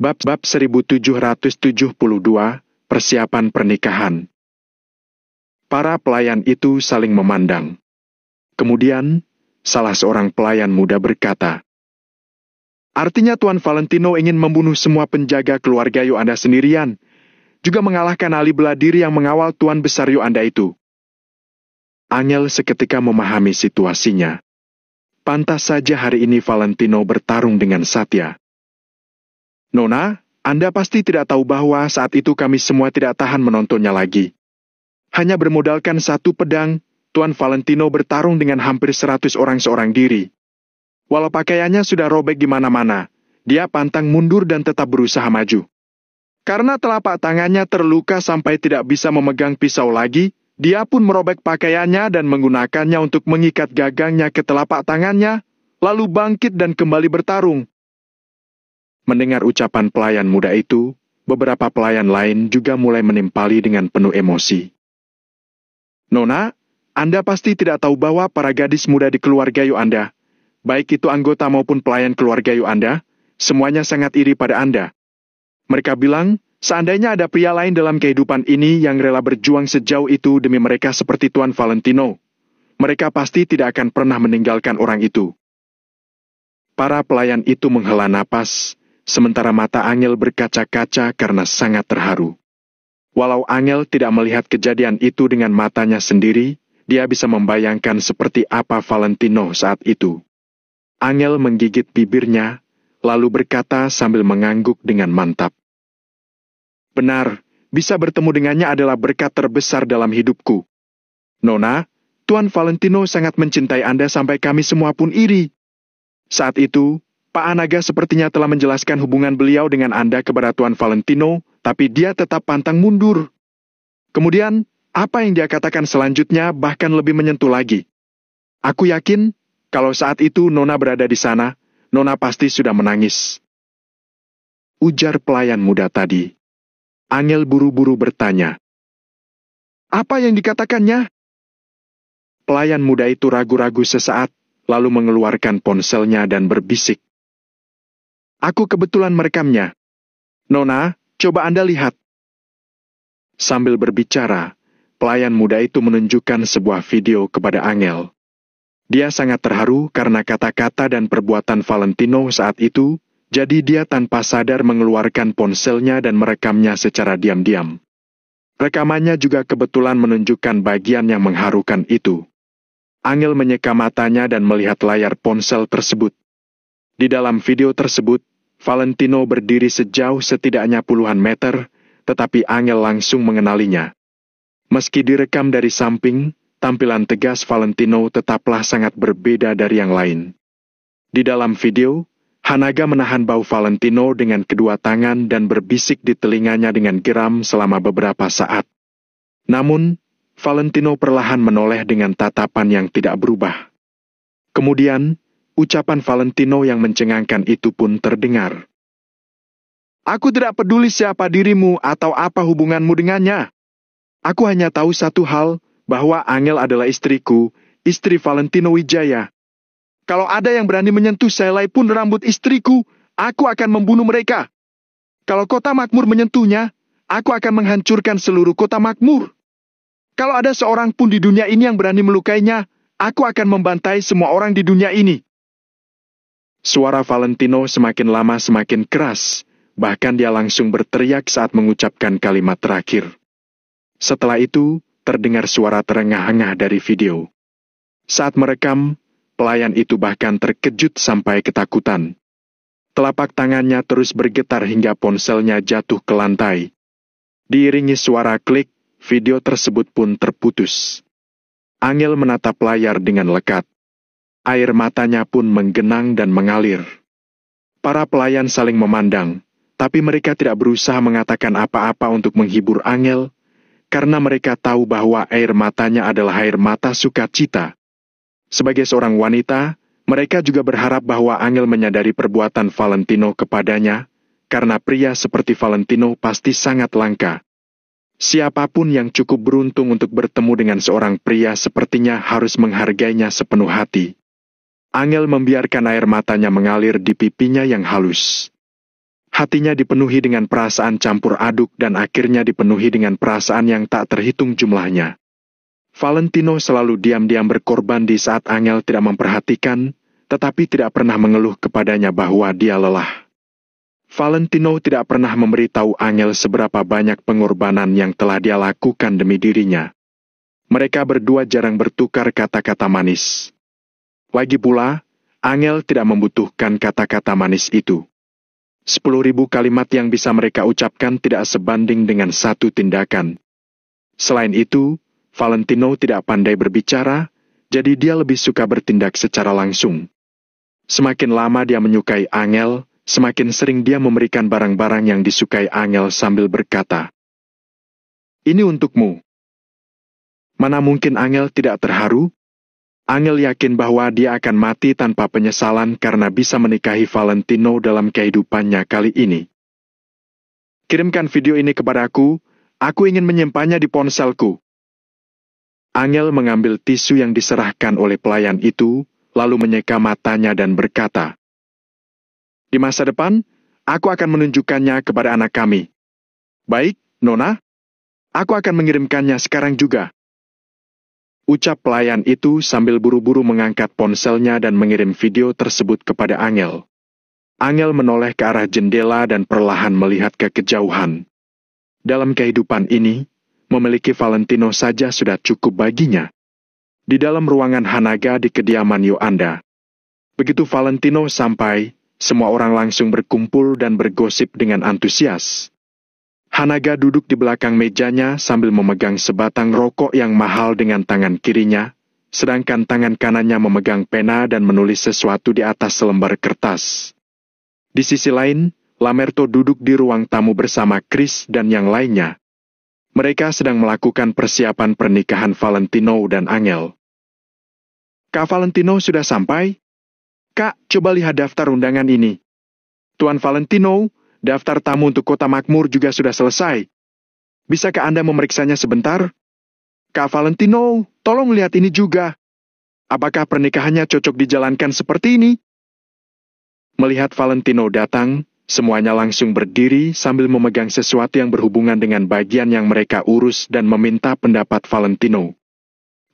Bab 1772, Persiapan Pernikahan. Para pelayan itu saling memandang. Kemudian, salah seorang pelayan muda berkata, "Artinya Tuan Valentino ingin membunuh semua penjaga keluarga Yoanda sendirian, juga mengalahkan ahli bela diri yang mengawal Tuan Besar Yoanda itu." Angel seketika memahami situasinya. Pantas saja hari ini Valentino bertarung dengan Satya. "Nona, Anda pasti tidak tahu bahwa saat itu kami semua tidak tahan menontonnya lagi. Hanya bermodalkan satu pedang, Tuan Valentino bertarung dengan hampir 100 orang seorang diri. Walau pakaiannya sudah robek di mana-mana, dia pantang mundur dan tetap berusaha maju. Karena telapak tangannya terluka sampai tidak bisa memegang pisau lagi, dia pun merobek pakaiannya dan menggunakannya untuk mengikat gagangnya ke telapak tangannya, lalu bangkit dan kembali bertarung." Mendengar ucapan pelayan muda itu, beberapa pelayan lain juga mulai menimpali dengan penuh emosi. "Nona, Anda pasti tidak tahu bahwa para gadis muda di keluarga Yoanda, baik itu anggota maupun pelayan keluarga Yoanda, semuanya sangat iri pada Anda. Mereka bilang, seandainya ada pria lain dalam kehidupan ini yang rela berjuang sejauh itu demi mereka seperti Tuan Valentino, mereka pasti tidak akan pernah meninggalkan orang itu." Para pelayan itu menghela napas, sementara mata Angel berkaca-kaca karena sangat terharu. Walau Angel tidak melihat kejadian itu dengan matanya sendiri, dia bisa membayangkan seperti apa Valentino saat itu. Angel menggigit bibirnya, lalu berkata sambil mengangguk dengan mantap, "Benar, bisa bertemu dengannya adalah berkat terbesar dalam hidupku. Nona, Tuan Valentino sangat mencintai Anda sampai kami semua pun iri. Saat itu, Pak Anaga sepertinya telah menjelaskan hubungan beliau dengan Anda kepada Tuan Valentino, tapi dia tetap pantang mundur. Kemudian, apa yang dia katakan selanjutnya bahkan lebih menyentuh lagi. Aku yakin, kalau saat itu Nona berada di sana, Nona pasti sudah menangis." Ujar pelayan muda tadi. Angel buru-buru bertanya, "Apa yang dikatakannya?" Pelayan muda itu ragu-ragu sesaat, lalu mengeluarkan ponselnya dan berbisik, "Aku kebetulan merekamnya. Nona, coba Anda lihat." Sambil berbicara, pelayan muda itu menunjukkan sebuah video kepada Angel. Dia sangat terharu karena kata-kata dan perbuatan Valentino saat itu, jadi dia tanpa sadar mengeluarkan ponselnya dan merekamnya secara diam-diam. Rekamannya juga kebetulan menunjukkan bagian yang mengharukan itu. Angel menyeka matanya dan melihat layar ponsel tersebut. Di dalam video tersebut, Valentino berdiri sejauh setidaknya puluhan meter, tetapi Angel langsung mengenalinya. Meski direkam dari samping, tampilan tegas Valentino tetaplah sangat berbeda dari yang lain. Di dalam video, Hanaga menahan bau Valentino dengan kedua tangan dan berbisik di telinganya dengan geram selama beberapa saat. Namun, Valentino perlahan menoleh dengan tatapan yang tidak berubah. Kemudian, ucapan Valentino yang mencengangkan itu pun terdengar. "Aku tidak peduli siapa dirimu atau apa hubunganmu dengannya. Aku hanya tahu satu hal, bahwa Angel adalah istriku, istri Valentino Wijaya. Kalau ada yang berani menyentuh sehelai pun rambut istriku, aku akan membunuh mereka. Kalau kota makmur menyentuhnya, aku akan menghancurkan seluruh kota makmur. Kalau ada seorang pun di dunia ini yang berani melukainya, aku akan membantai semua orang di dunia ini." Suara Valentino semakin lama semakin keras, bahkan dia langsung berteriak saat mengucapkan kalimat terakhir. Setelah itu, terdengar suara terengah-engah dari video. Saat merekam, pelayan itu bahkan terkejut sampai ketakutan. Telapak tangannya terus bergetar hingga ponselnya jatuh ke lantai. Diiringi suara klik, video tersebut pun terputus. Angel menatap layar dengan lekat. Air matanya pun menggenang dan mengalir. Para pelayan saling memandang, tapi mereka tidak berusaha mengatakan apa-apa untuk menghibur Angel, karena mereka tahu bahwa air matanya adalah air mata sukacita. Sebagai seorang wanita, mereka juga berharap bahwa Angel menyadari perbuatan Valentino kepadanya, karena pria seperti Valentino pasti sangat langka. Siapapun yang cukup beruntung untuk bertemu dengan seorang pria sepertinya harus menghargainya sepenuh hati. Angel membiarkan air matanya mengalir di pipinya yang halus. Hatinya dipenuhi dengan perasaan campur aduk dan akhirnya dipenuhi dengan perasaan yang tak terhitung jumlahnya. Valentino selalu diam-diam berkorban di saat Angel tidak memperhatikan, tetapi tidak pernah mengeluh kepadanya bahwa dia lelah. Valentino tidak pernah memberitahu Angel seberapa banyak pengorbanan yang telah dia lakukan demi dirinya. Mereka berdua jarang bertukar kata-kata manis. Lagi pula, Angel tidak membutuhkan kata-kata manis itu. 10.000 kalimat yang bisa mereka ucapkan tidak sebanding dengan satu tindakan. Selain itu, Valentino tidak pandai berbicara, jadi dia lebih suka bertindak secara langsung. Semakin lama dia menyukai Angel, semakin sering dia memberikan barang-barang yang disukai Angel sambil berkata, "Ini untukmu." Mana mungkin Angel tidak terharu? Angel yakin bahwa dia akan mati tanpa penyesalan karena bisa menikahi Valentino dalam kehidupannya kali ini. "Kirimkan video ini kepadaku, aku ingin menyimpannya di ponselku." Angel mengambil tisu yang diserahkan oleh pelayan itu, lalu menyeka matanya dan berkata, "Di masa depan, aku akan menunjukkannya kepada anak kami." "Baik, Nona. Aku akan mengirimkannya sekarang juga." Ucap pelayan itu sambil buru-buru mengangkat ponselnya dan mengirim video tersebut kepada Angel. Angel menoleh ke arah jendela dan perlahan melihat ke kejauhan. Dalam kehidupan ini, memiliki Valentino saja sudah cukup baginya. Di dalam ruangan Hanaga di kediaman Yoanda. Begitu Valentino sampai, semua orang langsung berkumpul dan bergosip dengan antusias. Hanaga duduk di belakang mejanya sambil memegang sebatang rokok yang mahal dengan tangan kirinya, sedangkan tangan kanannya memegang pena dan menulis sesuatu di atas selembar kertas. Di sisi lain, Lamerto duduk di ruang tamu bersama Chris dan yang lainnya. Mereka sedang melakukan persiapan pernikahan Valentino dan Angel. "Kak Valentino sudah sampai? Kak, coba lihat daftar undangan ini. Tuan Valentino, daftar tamu untuk Kota Makmur juga sudah selesai. Bisakah Anda memeriksanya sebentar? Kak Valentino, tolong lihat ini juga. Apakah pernikahannya cocok dijalankan seperti ini?" Melihat Valentino datang, semuanya langsung berdiri sambil memegang sesuatu yang berhubungan dengan bagian yang mereka urus dan meminta pendapat Valentino.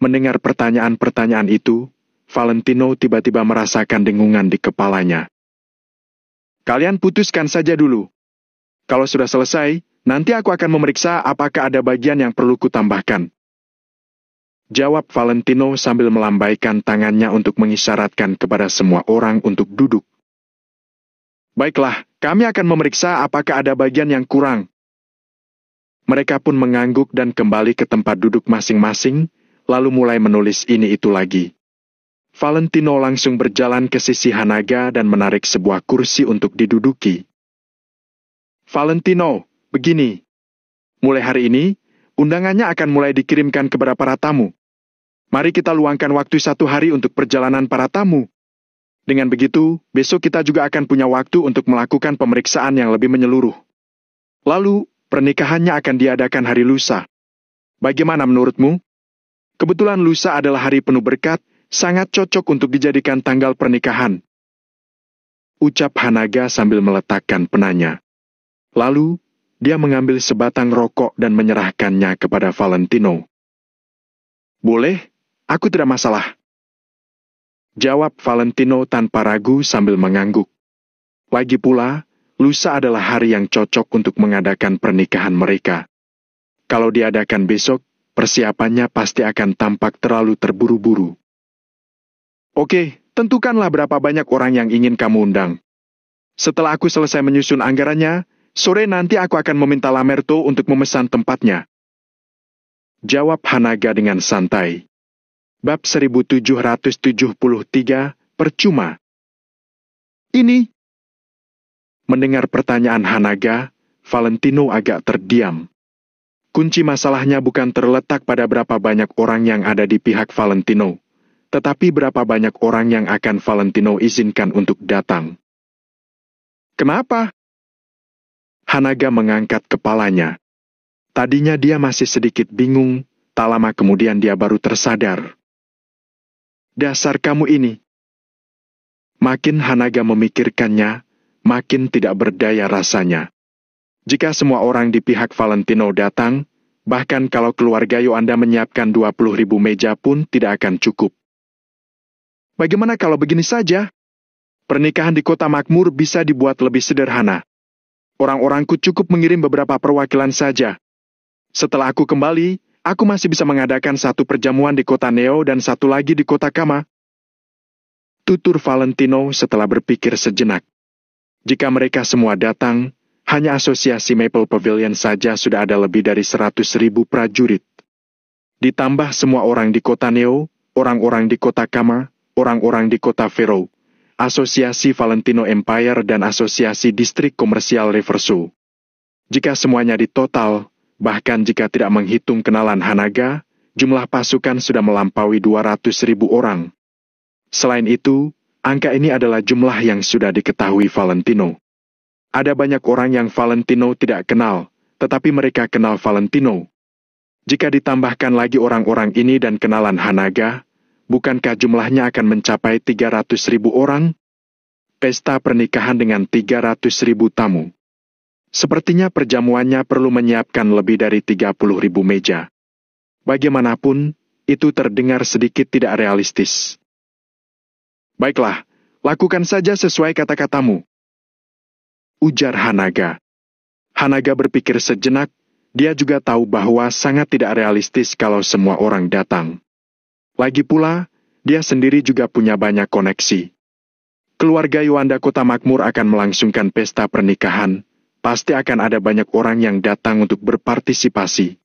Mendengar pertanyaan-pertanyaan itu, Valentino tiba-tiba merasakan dengungan di kepalanya. "Kalian putuskan saja dulu. Kalau sudah selesai, nanti aku akan memeriksa apakah ada bagian yang perlu kutambahkan." Jawab Valentino sambil melambaikan tangannya untuk mengisyaratkan kepada semua orang untuk duduk. "Baiklah, kami akan memeriksa apakah ada bagian yang kurang." Mereka pun mengangguk dan kembali ke tempat duduk masing-masing, lalu mulai menulis ini itu lagi. Valentino langsung berjalan ke sisi Hanaga dan menarik sebuah kursi untuk diduduki. "Valentino, begini. Mulai hari ini, undangannya akan mulai dikirimkan kepada para tamu. Mari kita luangkan waktu 1 hari untuk perjalanan para tamu. Dengan begitu, besok kita juga akan punya waktu untuk melakukan pemeriksaan yang lebih menyeluruh. Lalu, pernikahannya akan diadakan hari lusa. Bagaimana menurutmu? Kebetulan lusa adalah hari penuh berkat, sangat cocok untuk dijadikan tanggal pernikahan." Ucap Hanaga sambil meletakkan penanya. Lalu, dia mengambil sebatang rokok dan menyerahkannya kepada Valentino. "Boleh, aku tidak masalah." Jawab Valentino tanpa ragu sambil mengangguk. Lagi pula, lusa adalah hari yang cocok untuk mengadakan pernikahan mereka. Kalau diadakan besok, persiapannya pasti akan tampak terlalu terburu-buru. "Oke, tentukanlah berapa banyak orang yang ingin kamu undang. Setelah aku selesai menyusun anggarannya, sore nanti aku akan meminta Lamerto untuk memesan tempatnya." Jawab Hanaga dengan santai. Bab 1773, percuma. Ini. Mendengar pertanyaan Hanaga, Valentino agak terdiam. Kunci masalahnya bukan terletak pada berapa banyak orang yang ada di pihak Valentino, tetapi berapa banyak orang yang akan Valentino izinkan untuk datang. Kenapa? Hanaga mengangkat kepalanya. Tadinya dia masih sedikit bingung, tak lama kemudian dia baru tersadar. Dasar kamu ini. Makin Hanaga memikirkannya, makin tidak berdaya rasanya. Jika semua orang di pihak Valentino datang, bahkan kalau keluarga Yoanda menyiapkan 20.000 meja pun tidak akan cukup. Bagaimana kalau begini saja? Pernikahan di kota makmur bisa dibuat lebih sederhana. Orang-orangku cukup mengirim beberapa perwakilan saja. Setelah aku kembali, aku masih bisa mengadakan satu perjamuan di kota Neo dan satu lagi di kota Kama. Tutur Valentino setelah berpikir sejenak. Jika mereka semua datang, hanya asosiasi Maple Pavilion saja sudah ada lebih dari 100.000 prajurit. Ditambah semua orang di kota Neo, orang-orang di kota Kama, orang-orang di kota Vero, asosiasi Valentino Empire dan asosiasi distrik komersial Reverso. Jika semuanya ditotal, bahkan jika tidak menghitung kenalan Hanaga, jumlah pasukan sudah melampaui 200.000 orang. Selain itu, angka ini adalah jumlah yang sudah diketahui Valentino. Ada banyak orang yang Valentino tidak kenal, tetapi mereka kenal Valentino. Jika ditambahkan lagi orang-orang ini dan kenalan Hanaga, bukankah jumlahnya akan mencapai 300.000 orang? Pesta pernikahan dengan 300.000 tamu. Sepertinya perjamuannya perlu menyiapkan lebih dari 30.000 meja. Bagaimanapun, itu terdengar sedikit tidak realistis. Baiklah, lakukan saja sesuai kata-katamu, ujar Hanaga. Hanaga berpikir sejenak, dia juga tahu bahwa sangat tidak realistis kalau semua orang datang. Lagi pula, dia sendiri juga punya banyak koneksi. Keluarga Yoanda Kota Makmur akan melangsungkan pesta pernikahan, pasti akan ada banyak orang yang datang untuk berpartisipasi.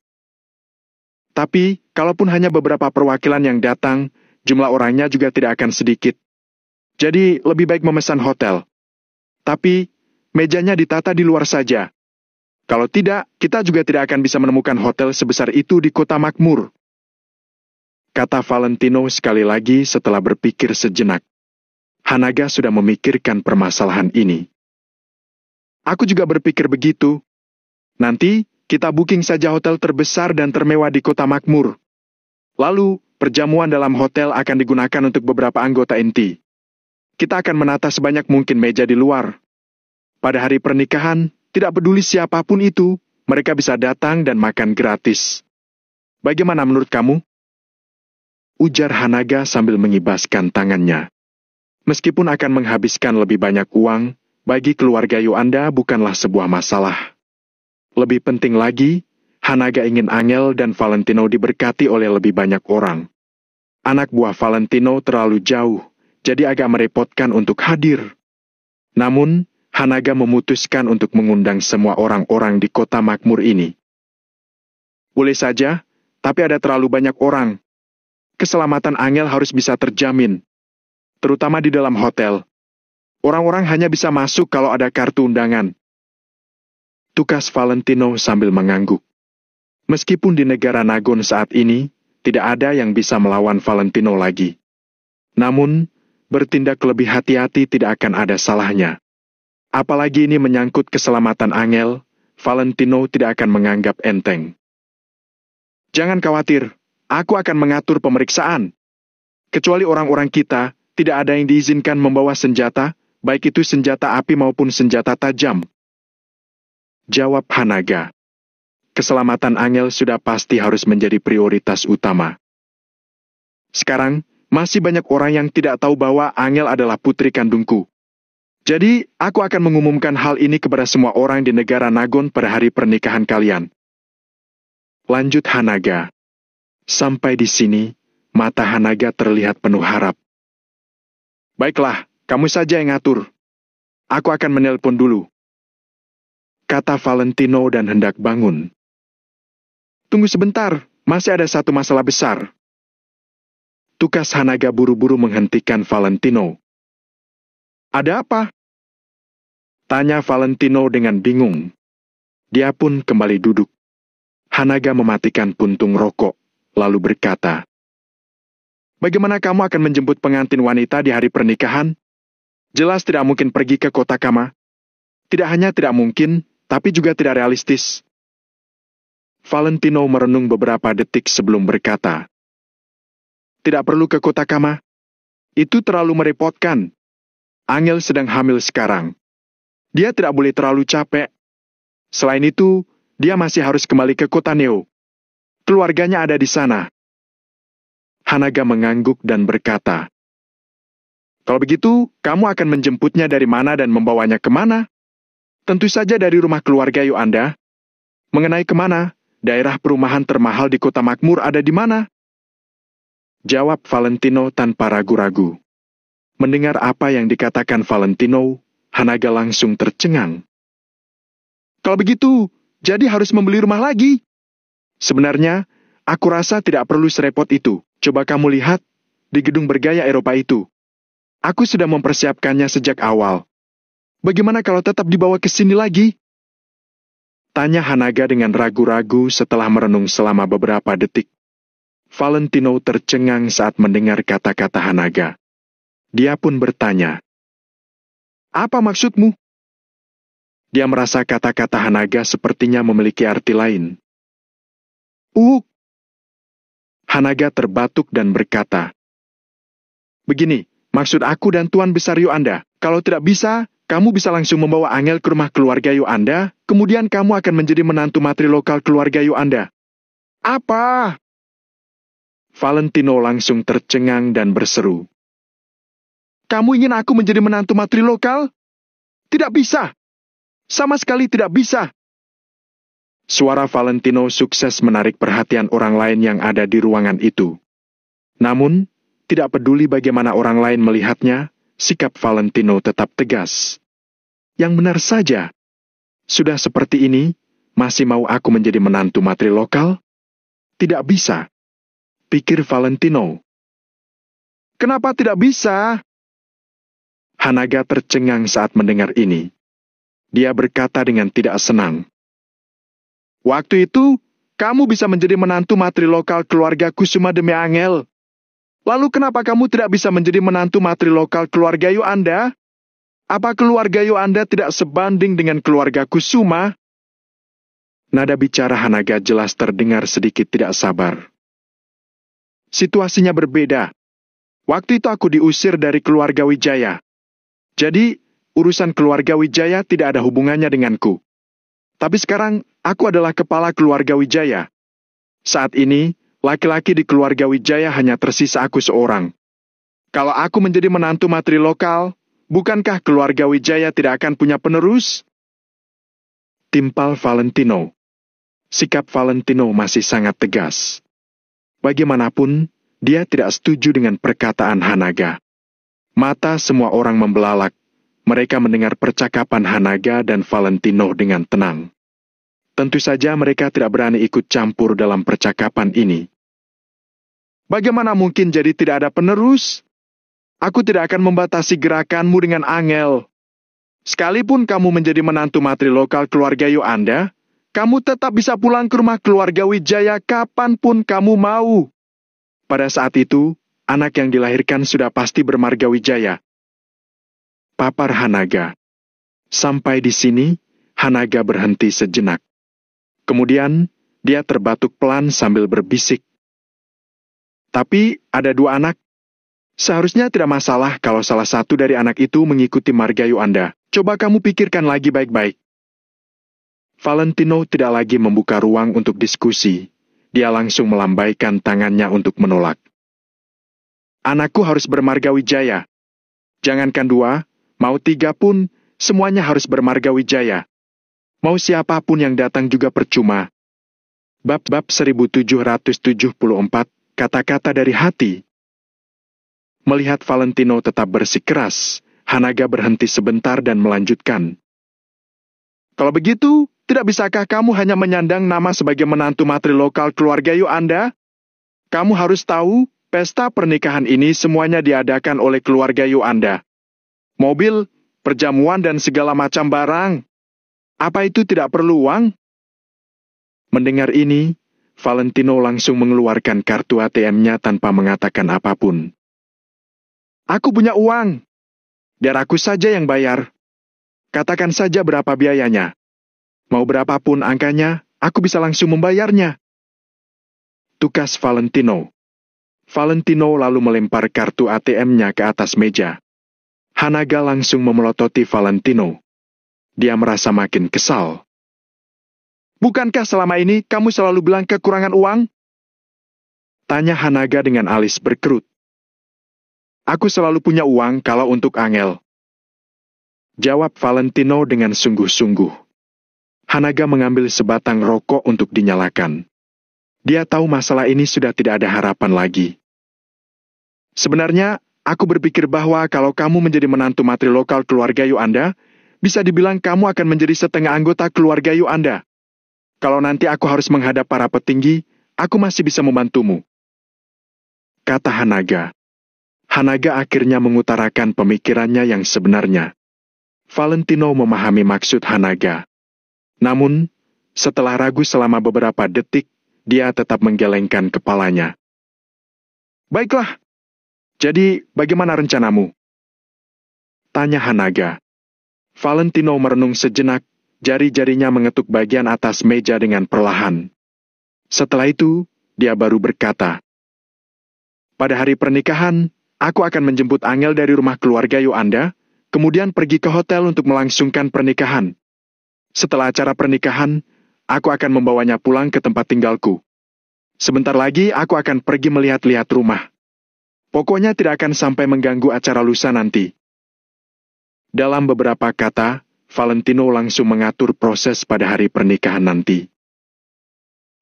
Tapi, kalaupun hanya beberapa perwakilan yang datang, jumlah orangnya juga tidak akan sedikit. Jadi, lebih baik memesan hotel. Tapi, mejanya ditata di luar saja. Kalau tidak, kita juga tidak akan bisa menemukan hotel sebesar itu di kota makmur. Kata Valentino sekali lagi setelah berpikir sejenak. Hanaga sudah memikirkan permasalahan ini. Aku juga berpikir begitu. Nanti, kita booking saja hotel terbesar dan termewah di kota makmur. Lalu, perjamuan dalam hotel akan digunakan untuk beberapa anggota inti. Kita akan menata sebanyak mungkin meja di luar. Pada hari pernikahan, tidak peduli siapapun itu, mereka bisa datang dan makan gratis. Bagaimana menurut kamu? Ujar Hanaga sambil mengibaskan tangannya. Meskipun akan menghabiskan lebih banyak uang, bagi keluarga Yoanda bukanlah sebuah masalah. Lebih penting lagi, Hanaga ingin Angel dan Valentino diberkati oleh lebih banyak orang. Anak buah Valentino terlalu jauh, jadi agak merepotkan untuk hadir. Namun, Hanaga memutuskan untuk mengundang semua orang-orang di kota makmur ini. Boleh saja, tapi ada terlalu banyak orang. Keselamatan Angel harus bisa terjamin, terutama di dalam hotel. Orang-orang hanya bisa masuk kalau ada kartu undangan. Tukas Valentino sambil mengangguk. Meskipun di negara Nagon saat ini, tidak ada yang bisa melawan Valentino lagi. Namun, bertindak lebih hati-hati tidak akan ada salahnya. Apalagi ini menyangkut keselamatan Angel, Valentino tidak akan menganggap enteng. Jangan khawatir, aku akan mengatur pemeriksaan. Kecuali orang-orang kita, tidak ada yang diizinkan membawa senjata, baik itu senjata api maupun senjata tajam. Jawab Hanaga. Keselamatan Angel sudah pasti harus menjadi prioritas utama. Sekarang, masih banyak orang yang tidak tahu bahwa Angel adalah putri kandungku. Jadi, aku akan mengumumkan hal ini kepada semua orang di negara Nagon pada hari pernikahan kalian. Lanjut Hanaga. Sampai di sini, mata Hanaga terlihat penuh harap. Baiklah, kamu saja yang ngatur. Aku akan menelpon dulu, kata Valentino dan hendak bangun. Tunggu sebentar, masih ada satu masalah besar. Tukas Hanaga buru-buru menghentikan Valentino. Ada apa? Tanya Valentino dengan bingung. Dia pun kembali duduk. Hanaga mematikan puntung rokok, lalu berkata, "Bagaimana kamu akan menjemput pengantin wanita di hari pernikahan? Jelas tidak mungkin pergi ke kota Kama. Tidak hanya tidak mungkin, tapi juga tidak realistis." Valentino merenung beberapa detik sebelum berkata, "Tidak perlu ke kota Kama. Itu terlalu merepotkan. Angel sedang hamil sekarang. Dia tidak boleh terlalu capek. Selain itu, dia masih harus kembali ke kota Neo. Keluarganya ada di sana." Hanaga mengangguk dan berkata, "Kalau begitu, kamu akan menjemputnya dari mana dan membawanya kemana?" "Tentu saja dari rumah keluarga Yoanda." "Mengenai kemana? Daerah perumahan termahal di kota makmur ada di mana?" Jawab Valentino tanpa ragu-ragu. Mendengar apa yang dikatakan Valentino, Hanaga langsung tercengang. "Kalau begitu, jadi harus membeli rumah lagi?" "Sebenarnya, aku rasa tidak perlu serepot itu. Coba kamu lihat, di gedung bergaya Eropa itu. Aku sudah mempersiapkannya sejak awal. Bagaimana kalau tetap dibawa ke sini lagi?" Tanya Hanaga dengan ragu-ragu setelah merenung selama beberapa detik. Valentino tercengang saat mendengar kata-kata Hanaga. Dia pun bertanya, "Apa maksudmu?" Dia merasa kata-kata Hanaga sepertinya memiliki arti lain. Hanaga terbatuk dan berkata, "Begini, maksud aku dan Tuan Besar Yoanda. Kalau tidak bisa, kamu bisa langsung membawa Angel ke rumah keluarga Yoanda, kemudian kamu akan menjadi menantu matri lokal keluarga Yoanda." "Apa?" Valentino langsung tercengang dan berseru, "Kamu ingin aku menjadi menantu matri lokal? Tidak bisa! Sama sekali tidak bisa!" Suara Valentino sukses menarik perhatian orang lain yang ada di ruangan itu. Namun, tidak peduli bagaimana orang lain melihatnya, sikap Valentino tetap tegas. "Yang benar saja. Sudah seperti ini, masih mau aku menjadi menantu matri lokal? Tidak bisa," pikir Valentino. "Kenapa tidak bisa?" Hanaga tercengang saat mendengar ini. Dia berkata dengan tidak senang, "Waktu itu, kamu bisa menjadi menantu matri lokal keluarga Kusuma demi Angel. Lalu kenapa kamu tidak bisa menjadi menantu matri lokal keluarga Yoanda? Apa keluarga Yoanda tidak sebanding dengan keluarga Kusuma?" Nada bicara Hanaga jelas terdengar sedikit tidak sabar. "Situasinya berbeda. Waktu itu aku diusir dari keluarga Wijaya. Jadi, urusan keluarga Wijaya tidak ada hubungannya denganku. Tapi sekarang, aku adalah kepala keluarga Wijaya. Saat ini, laki-laki di keluarga Wijaya hanya tersisa aku seorang. Kalau aku menjadi menantu matri lokal, bukankah keluarga Wijaya tidak akan punya penerus?" Timpal Valentino. Sikap Valentino masih sangat tegas. Bagaimanapun, dia tidak setuju dengan perkataan Hanaga. Mata semua orang membelalak. Mereka mendengar percakapan Hanaga dan Valentino dengan tenang. Tentu saja mereka tidak berani ikut campur dalam percakapan ini. "Bagaimana mungkin jadi tidak ada penerus? Aku tidak akan membatasi gerakanmu dengan Angel. Sekalipun kamu menjadi menantu matri lokal keluarga Yoanda, kamu tetap bisa pulang ke rumah keluarga Wijaya kapanpun kamu mau. Pada saat itu, anak yang dilahirkan sudah pasti bermarga Wijaya." Papar Hanaga. Sampai di sini, Hanaga berhenti sejenak. Kemudian, dia terbatuk pelan sambil berbisik, "Tapi, ada 2 anak. Seharusnya tidak masalah kalau salah satu dari anak itu mengikuti marga Yoanda. Coba kamu pikirkan lagi baik-baik." Valentino tidak lagi membuka ruang untuk diskusi. Dia langsung melambaikan tangannya untuk menolak. "Anakku harus bermarga Wijaya. Jangankan 2, mau 3 pun, semuanya harus bermarga Wijaya. Mau siapapun yang datang juga percuma." Bab 1774, kata-kata dari hati. Melihat Valentino tetap bersikeras, Hanaga berhenti sebentar dan melanjutkan. Kalau begitu, tidak bisakah kamu hanya menyandang nama sebagai menantu matri lokal keluarga Yu Anda? Kamu harus tahu, pesta pernikahan ini semuanya diadakan oleh keluarga Yu Anda. Mobil, perjamuan dan segala macam barang. Apa itu tidak perlu uang? Mendengar ini, Valentino langsung mengeluarkan kartu ATM-nya tanpa mengatakan apapun. Aku punya uang. Biar aku saja yang bayar. Katakan saja berapa biayanya. Mau berapapun angkanya, aku bisa langsung membayarnya. Tukas Valentino. Valentino lalu melempar kartu ATM-nya ke atas meja. Hanaga langsung memelototi Valentino. Dia merasa makin kesal. Bukankah selama ini kamu selalu bilang kekurangan uang? Tanya Hanaga dengan alis berkerut. Aku selalu punya uang kalau untuk Angel. Jawab Valentino dengan sungguh-sungguh. Hanaga mengambil sebatang rokok untuk dinyalakan. Dia tahu masalah ini sudah tidak ada harapan lagi. Sebenarnya, aku berpikir bahwa kalau kamu menjadi menantu matri lokal keluarga Yu Anda, bisa dibilang kamu akan menjadi setengah anggota keluarga Yu Anda. Kalau nanti aku harus menghadap para petinggi, aku masih bisa membantumu. Kata Hanaga. Hanaga akhirnya mengutarakan pemikirannya yang sebenarnya. Valentino memahami maksud Hanaga. Namun, setelah ragu selama beberapa detik, dia tetap menggelengkan kepalanya. Baiklah. Jadi, bagaimana rencanamu? Tanya Hanaga. Valentino merenung sejenak. Jari-jarinya mengetuk bagian atas meja dengan perlahan. Setelah itu, dia baru berkata, pada hari pernikahan, aku akan menjemput Angel dari rumah keluarga Yu Anda, kemudian pergi ke hotel untuk melangsungkan pernikahan. Setelah acara pernikahan, aku akan membawanya pulang ke tempat tinggalku. Sebentar lagi aku akan pergi melihat-lihat rumah. Pokoknya tidak akan sampai mengganggu acara lusa nanti. Dalam beberapa kata, Valentino langsung mengatur proses pada hari pernikahan nanti.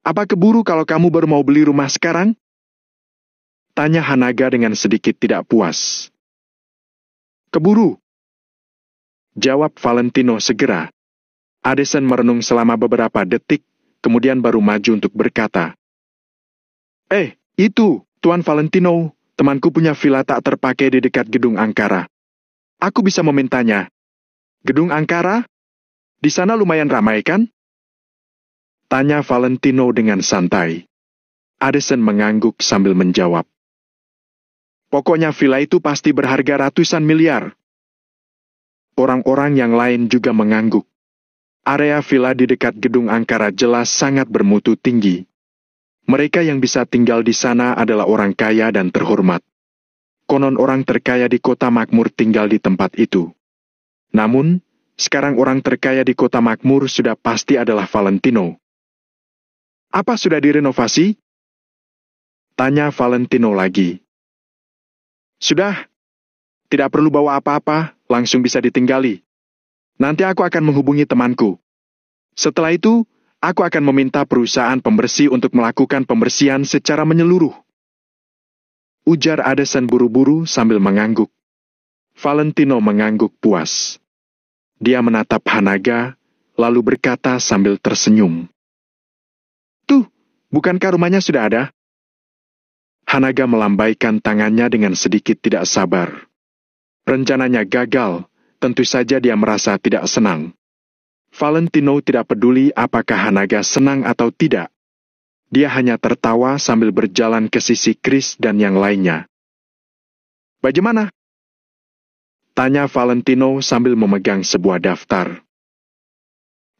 Apa keburu kalau kamu baru mau beli rumah sekarang? Tanya Hanaga dengan sedikit tidak puas. Keburu. Jawab Valentino segera. Addison merenung selama beberapa detik, kemudian baru maju untuk berkata. Itu, Tuan Valentino, temanku punya villa tak terpakai di dekat Gedung Angkara. Aku bisa memintanya. Gedung Angkara? Di sana lumayan ramai kan? Tanya Valentino dengan santai. Addison mengangguk sambil menjawab. Pokoknya villa itu pasti berharga ratusan miliar. Orang-orang yang lain juga mengangguk. Area villa di dekat Gedung Angkara jelas sangat bermutu tinggi. Mereka yang bisa tinggal di sana adalah orang kaya dan terhormat. Konon orang terkaya di kota makmur tinggal di tempat itu. Namun, sekarang orang terkaya di kota makmur sudah pasti adalah Valentino. Apa sudah direnovasi? Tanya Valentino lagi. Sudah. Tidak perlu bawa apa-apa, langsung bisa ditinggali. Nanti aku akan menghubungi temanku. Setelah itu, aku akan meminta perusahaan pembersih untuk melakukan pembersihan secara menyeluruh. Ujar Addison buru-buru sambil mengangguk. Valentino mengangguk puas. Dia menatap Hanaga, lalu berkata sambil tersenyum. Tuh, bukankah rumahnya sudah ada? Hanaga melambaikan tangannya dengan sedikit tidak sabar. Rencananya gagal, tentu saja dia merasa tidak senang. Valentino tidak peduli apakah Hanaga senang atau tidak. Dia hanya tertawa sambil berjalan ke sisi Chris dan yang lainnya. Bagaimana? Tanya Valentino sambil memegang sebuah daftar.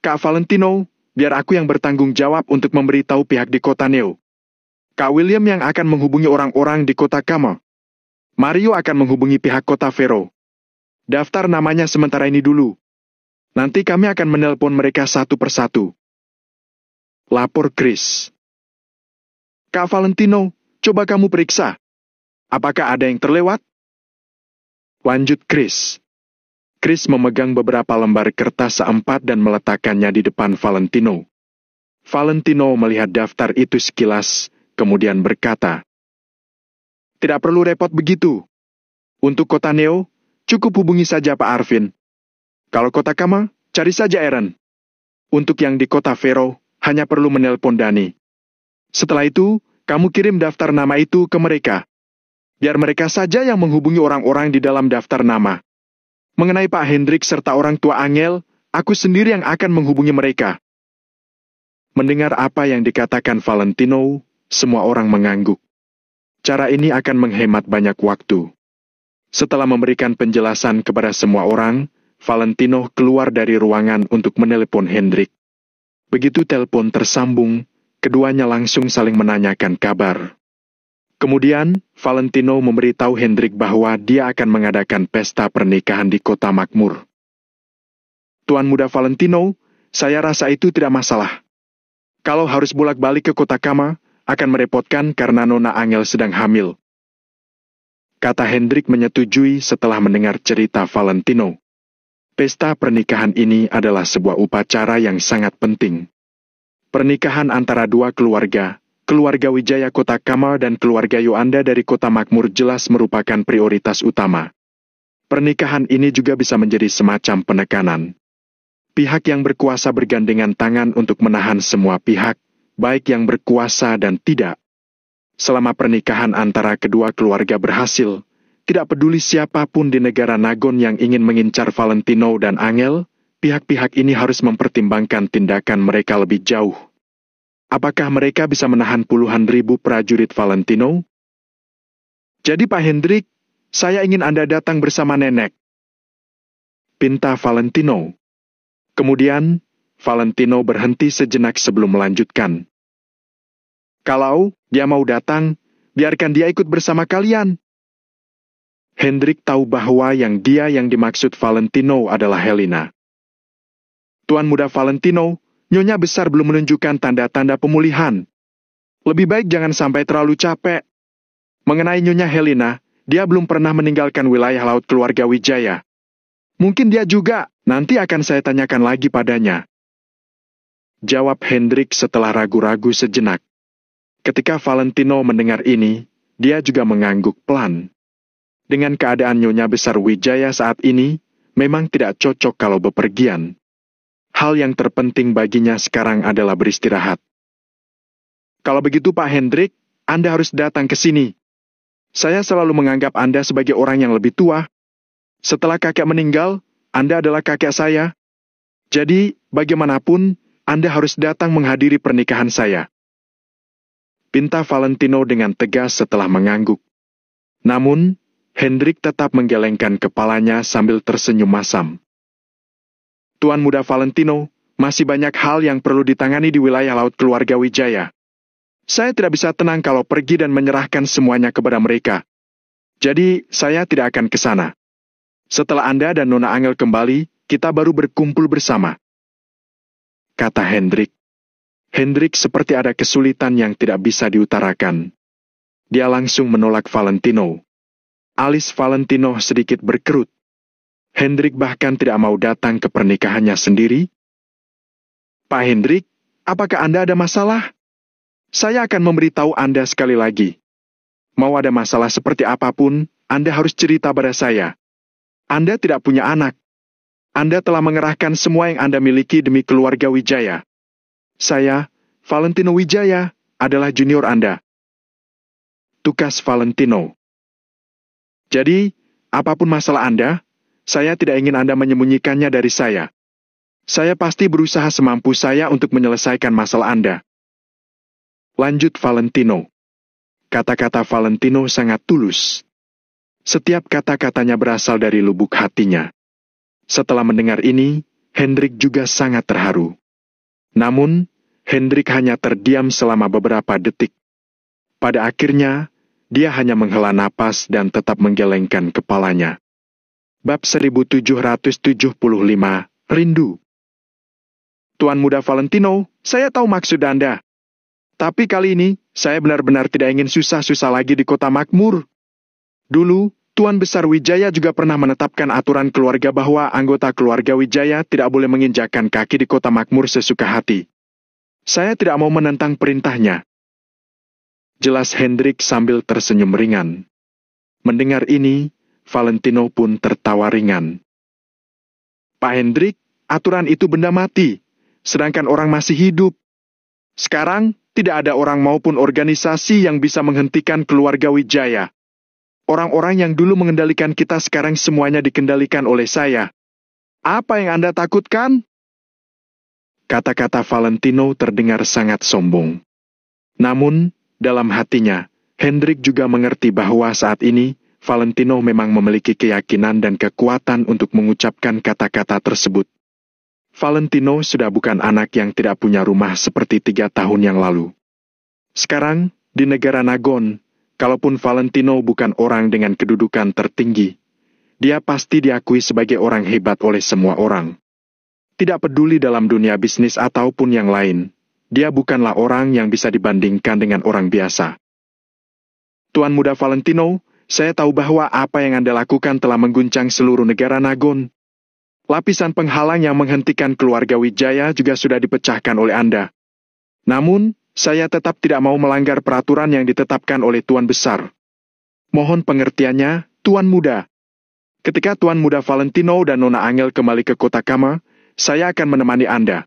Kak Valentino, biar aku yang bertanggung jawab untuk memberitahu pihak di kota Neo. Kak William yang akan menghubungi orang-orang di kota Kama. Mario akan menghubungi pihak kota Vero. Daftar namanya sementara ini dulu. Nanti kami akan menelpon mereka satu persatu. Lapor Chris. Kak Valentino, coba kamu periksa. Apakah ada yang terlewat? Lanjut Chris. Chris memegang beberapa lembar kertas A4 dan meletakkannya di depan Valentino. Valentino melihat daftar itu sekilas, kemudian berkata, tidak perlu repot begitu. Untuk kota Neo, cukup hubungi saja Pak Arvin. Kalau kota Kama, cari saja Eren. Untuk yang di kota Fero, hanya perlu menelpon Dani. Setelah itu, kamu kirim daftar nama itu ke mereka. Biar mereka saja yang menghubungi orang-orang di dalam daftar nama. Mengenai Pak Hendrik serta orang tua Angel, aku sendiri yang akan menghubungi mereka. Mendengar apa yang dikatakan Valentino, semua orang mengangguk. Cara ini akan menghemat banyak waktu. Setelah memberikan penjelasan kepada semua orang, Valentino keluar dari ruangan untuk menelepon Hendrik. Begitu telepon tersambung, keduanya langsung saling menanyakan kabar. Kemudian, Valentino memberitahu Hendrik bahwa dia akan mengadakan pesta pernikahan di kota makmur. Tuan Muda Valentino, saya rasa itu tidak masalah. Kalau harus bolak-balik ke kota Kama, akan merepotkan karena Nona Angel sedang hamil. Kata Hendrik menyetujui setelah mendengar cerita Valentino. Pesta pernikahan ini adalah sebuah upacara yang sangat penting. Pernikahan antara dua keluarga, keluarga Wijaya kota Kama dan keluarga Yoanda dari kota makmur jelas merupakan prioritas utama. Pernikahan ini juga bisa menjadi semacam penekanan. Pihak yang berkuasa bergandengan tangan untuk menahan semua pihak, baik yang berkuasa dan tidak. Selama pernikahan antara kedua keluarga berhasil, tidak peduli siapapun di negara Nagon yang ingin mengincar Valentino dan Angel, pihak-pihak ini harus mempertimbangkan tindakan mereka lebih jauh. Apakah mereka bisa menahan puluhan ribu prajurit Valentino? Jadi Pak Hendrik, saya ingin Anda datang bersama nenek. Pinta Valentino. Kemudian, Valentino berhenti sejenak sebelum melanjutkan. Kalau dia mau datang, biarkan dia ikut bersama kalian. Hendrik tahu bahwa yang dimaksud Valentino adalah Helena. Tuan Muda Valentino, Nyonya Besar belum menunjukkan tanda-tanda pemulihan. Lebih baik jangan sampai terlalu capek. Mengenai Nyonya Helena, dia belum pernah meninggalkan wilayah laut keluarga Wijaya. Mungkin dia juga, nanti akan saya tanyakan lagi padanya. Jawab Hendrik setelah ragu-ragu sejenak. Ketika Valentino mendengar ini, dia juga mengangguk pelan. Dengan keadaan Nyonya Besar Wijaya saat ini, memang tidak cocok kalau bepergian. Hal yang terpenting baginya sekarang adalah beristirahat. Kalau begitu Pak Hendrik, Anda harus datang ke sini. Saya selalu menganggap Anda sebagai orang yang lebih tua. Setelah kakek meninggal, Anda adalah kakek saya. Jadi, bagaimanapun, Anda harus datang menghadiri pernikahan saya. Pinta Valentino dengan tegas setelah mengangguk. Namun, Hendrik tetap menggelengkan kepalanya sambil tersenyum masam. Tuan Muda Valentino, masih banyak hal yang perlu ditangani di wilayah laut keluarga Wijaya. Saya tidak bisa tenang kalau pergi dan menyerahkan semuanya kepada mereka. Jadi, saya tidak akan ke sana. Setelah Anda dan Nona Angel kembali, kita baru berkumpul bersama. Kata Hendrik. Hendrik seperti ada kesulitan yang tidak bisa diutarakan. Dia langsung menolak Valentino. Alis Valentino sedikit berkerut. Hendrik bahkan tidak mau datang ke pernikahannya sendiri. Pak Hendrik, apakah Anda ada masalah? Saya akan memberitahu Anda sekali lagi. Mau ada masalah seperti apapun, Anda harus cerita pada saya. Anda tidak punya anak. Anda telah mengerahkan semua yang Anda miliki demi keluarga Wijaya. Saya, Valentino Wijaya, adalah junior Anda. Tukas Valentino. Jadi, apapun masalah Anda, saya tidak ingin Anda menyembunyikannya dari saya. Saya pasti berusaha semampu saya untuk menyelesaikan masalah Anda. Lanjut Valentino. Kata-kata Valentino sangat tulus. Setiap kata-katanya berasal dari lubuk hatinya. Setelah mendengar ini, Hendrik juga sangat terharu. Namun, Hendrik hanya terdiam selama beberapa detik. Pada akhirnya, dia hanya menghela napas dan tetap menggelengkan kepalanya. Bab 1775, Rindu. Tuan Muda Valentino, saya tahu maksud Anda. Tapi kali ini, saya benar-benar tidak ingin susah-susah lagi di kota makmur. Dulu, Tuan Besar Wijaya juga pernah menetapkan aturan keluarga bahwa anggota keluarga Wijaya tidak boleh menginjakkan kaki di kota makmur sesuka hati. Saya tidak mau menentang perintahnya. Jelas Hendrik sambil tersenyum ringan. Mendengar ini, Valentino pun tertawa ringan. Pak Hendrik, aturan itu benda mati. sedangkan orang masih hidup. Sekarang, tidak ada orang maupun organisasi yang bisa menghentikan keluarga Wijaya. Orang-orang yang dulu mengendalikan kita sekarang semuanya dikendalikan oleh saya. Apa yang Anda takutkan? Kata-kata Valentino terdengar sangat sombong. Namun, dalam hatinya, Hendrik juga mengerti bahwa saat ini, Valentino memang memiliki keyakinan dan kekuatan untuk mengucapkan kata-kata tersebut. Valentino sudah bukan anak yang tidak punya rumah seperti 3 tahun yang lalu. Sekarang, di negara Nagon, kalaupun Valentino bukan orang dengan kedudukan tertinggi, dia pasti diakui sebagai orang hebat oleh semua orang. Tidak peduli dalam dunia bisnis ataupun yang lain, dia bukanlah orang yang bisa dibandingkan dengan orang biasa. Tuan Muda Valentino, saya tahu bahwa apa yang Anda lakukan telah mengguncang seluruh negara Nagon. Lapisan penghalang yang menghentikan keluarga Wijaya juga sudah dipecahkan oleh Anda. Namun, saya tetap tidak mau melanggar peraturan yang ditetapkan oleh Tuan Besar. Mohon pengertiannya, Tuan Muda. Ketika Tuan Muda Valentino dan Nona Angel kembali ke kota Kama, saya akan menemani Anda.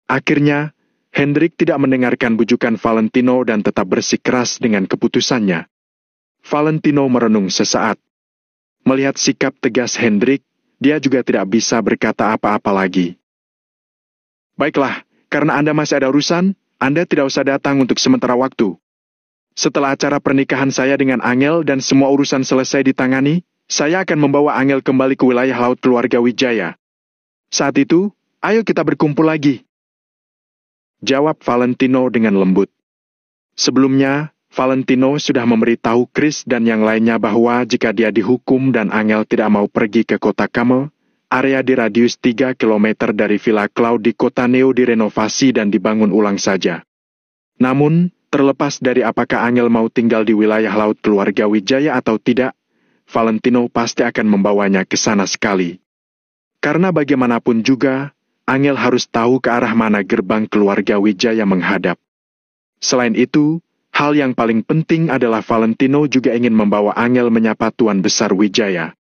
Akhirnya, Hendrik tidak mendengarkan bujukan Valentino dan tetap bersikeras dengan keputusannya. Valentino merenung sesaat. Melihat sikap tegas Hendrik, dia juga tidak bisa berkata apa-apa lagi. Baiklah, karena Anda masih ada urusan, Anda tidak usah datang untuk sementara waktu. Setelah acara pernikahan saya dengan Angel dan semua urusan selesai ditangani, saya akan membawa Angel kembali ke wilayah laut keluarga Wijaya. Saat itu, ayo kita berkumpul lagi. Jawab Valentino dengan lembut. Sebelumnya, Valentino sudah memberitahu Chris dan yang lainnya bahwa jika dia dihukum dan Angel tidak mau pergi ke kota Kame, area di radius 3 km dari Villa Cloud di kota Neo direnovasi dan dibangun ulang saja. Namun, terlepas dari apakah Angel mau tinggal di wilayah laut keluarga Wijaya atau tidak, Valentino pasti akan membawanya ke sana sekali. Karena bagaimanapun juga, Angel harus tahu ke arah mana gerbang keluarga Wijaya menghadap. Selain itu, hal yang paling penting adalah Valentino juga ingin membawa Angel menyapa Tuan Besar Wijaya.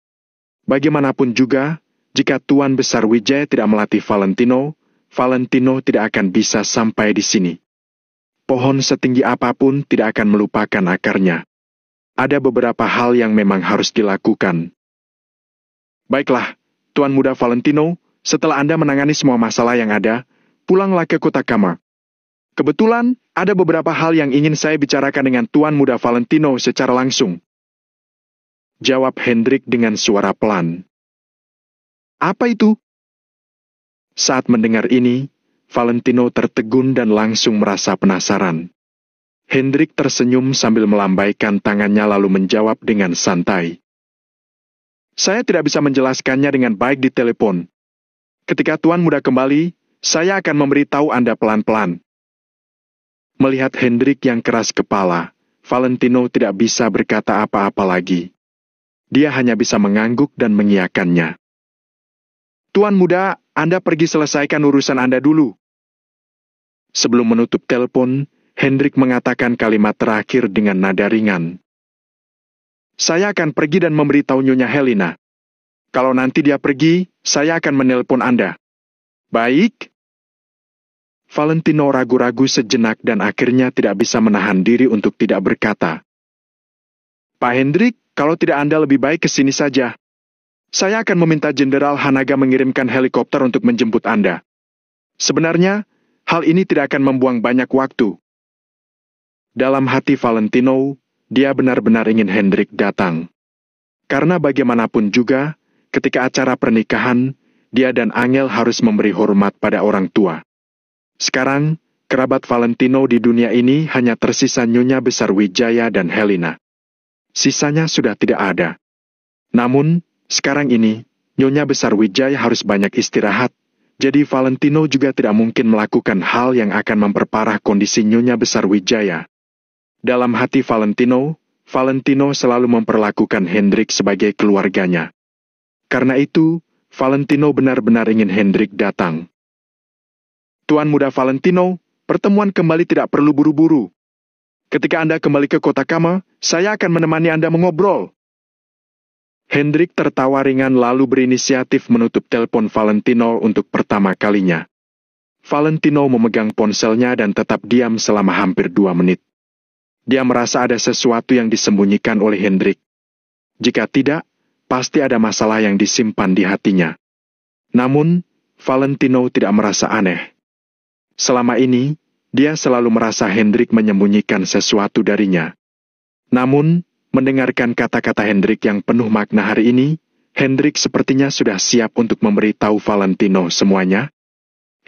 Bagaimanapun juga, jika Tuan Besar Wijaya tidak melatih Valentino, Valentino tidak akan bisa sampai di sini. Pohon setinggi apapun tidak akan melupakan akarnya. Ada beberapa hal yang memang harus dilakukan. Baiklah, Tuan Muda Valentino, setelah Anda menangani semua masalah yang ada, pulanglah ke kota Kama. Kebetulan, ada beberapa hal yang ingin saya bicarakan dengan Tuan Muda Valentino secara langsung. Jawab Hendrik dengan suara pelan. Apa itu? Saat mendengar ini, Valentino tertegun dan langsung merasa penasaran. Hendrik tersenyum sambil melambaikan tangannya lalu menjawab dengan santai. Saya tidak bisa menjelaskannya dengan baik di telepon. Ketika Tuan Muda kembali, saya akan memberitahu Anda pelan-pelan. Melihat Hendrik yang keras kepala, Valentino tidak bisa berkata apa-apa lagi. Dia hanya bisa mengangguk dan mengiyakannya. Tuan Muda, Anda pergi selesaikan urusan Anda dulu. Sebelum menutup telepon, Hendrik mengatakan kalimat terakhir dengan nada ringan. Saya akan pergi dan memberitahu Nyonya Helena. Kalau nanti dia pergi, saya akan menelpon Anda. Baik? Valentino ragu-ragu sejenak dan akhirnya tidak bisa menahan diri untuk tidak berkata. Pak Hendrik, kalau tidak Anda lebih baik ke sini saja. Saya akan meminta Jenderal Hanaga mengirimkan helikopter untuk menjemput Anda. Sebenarnya, hal ini tidak akan membuang banyak waktu. Dalam hati Valentino, dia benar-benar ingin Hendrik datang. Karena bagaimanapun juga, ketika acara pernikahan, dia dan Angel harus memberi hormat pada orang tua. Sekarang, kerabat Valentino di dunia ini hanya tersisa Nyonya Besar Wijaya dan Helena. Sisanya sudah tidak ada. Namun, sekarang ini, Nyonya Besar Wijaya harus banyak istirahat, jadi Valentino juga tidak mungkin melakukan hal yang akan memperparah kondisi Nyonya Besar Wijaya. Dalam hati Valentino selalu memperlakukan Hendrik sebagai keluarganya. Karena itu, Valentino benar-benar ingin Hendrik datang. Tuan Muda Valentino, pertemuan kembali tidak perlu buru-buru. Ketika Anda kembali ke kota Kama, saya akan menemani Anda mengobrol. Hendrik tertawa ringan lalu berinisiatif menutup telepon Valentino untuk pertama kalinya. Valentino memegang ponselnya dan tetap diam selama hampir 2 menit. Dia merasa ada sesuatu yang disembunyikan oleh Hendrik. Jika tidak, pasti ada masalah yang disimpan di hatinya. Namun, Valentino tidak merasa aneh. Selama ini, dia selalu merasa Hendrik menyembunyikan sesuatu darinya. Namun, mendengarkan kata-kata Hendrik yang penuh makna hari ini, Hendrik sepertinya sudah siap untuk memberitahu Valentino semuanya.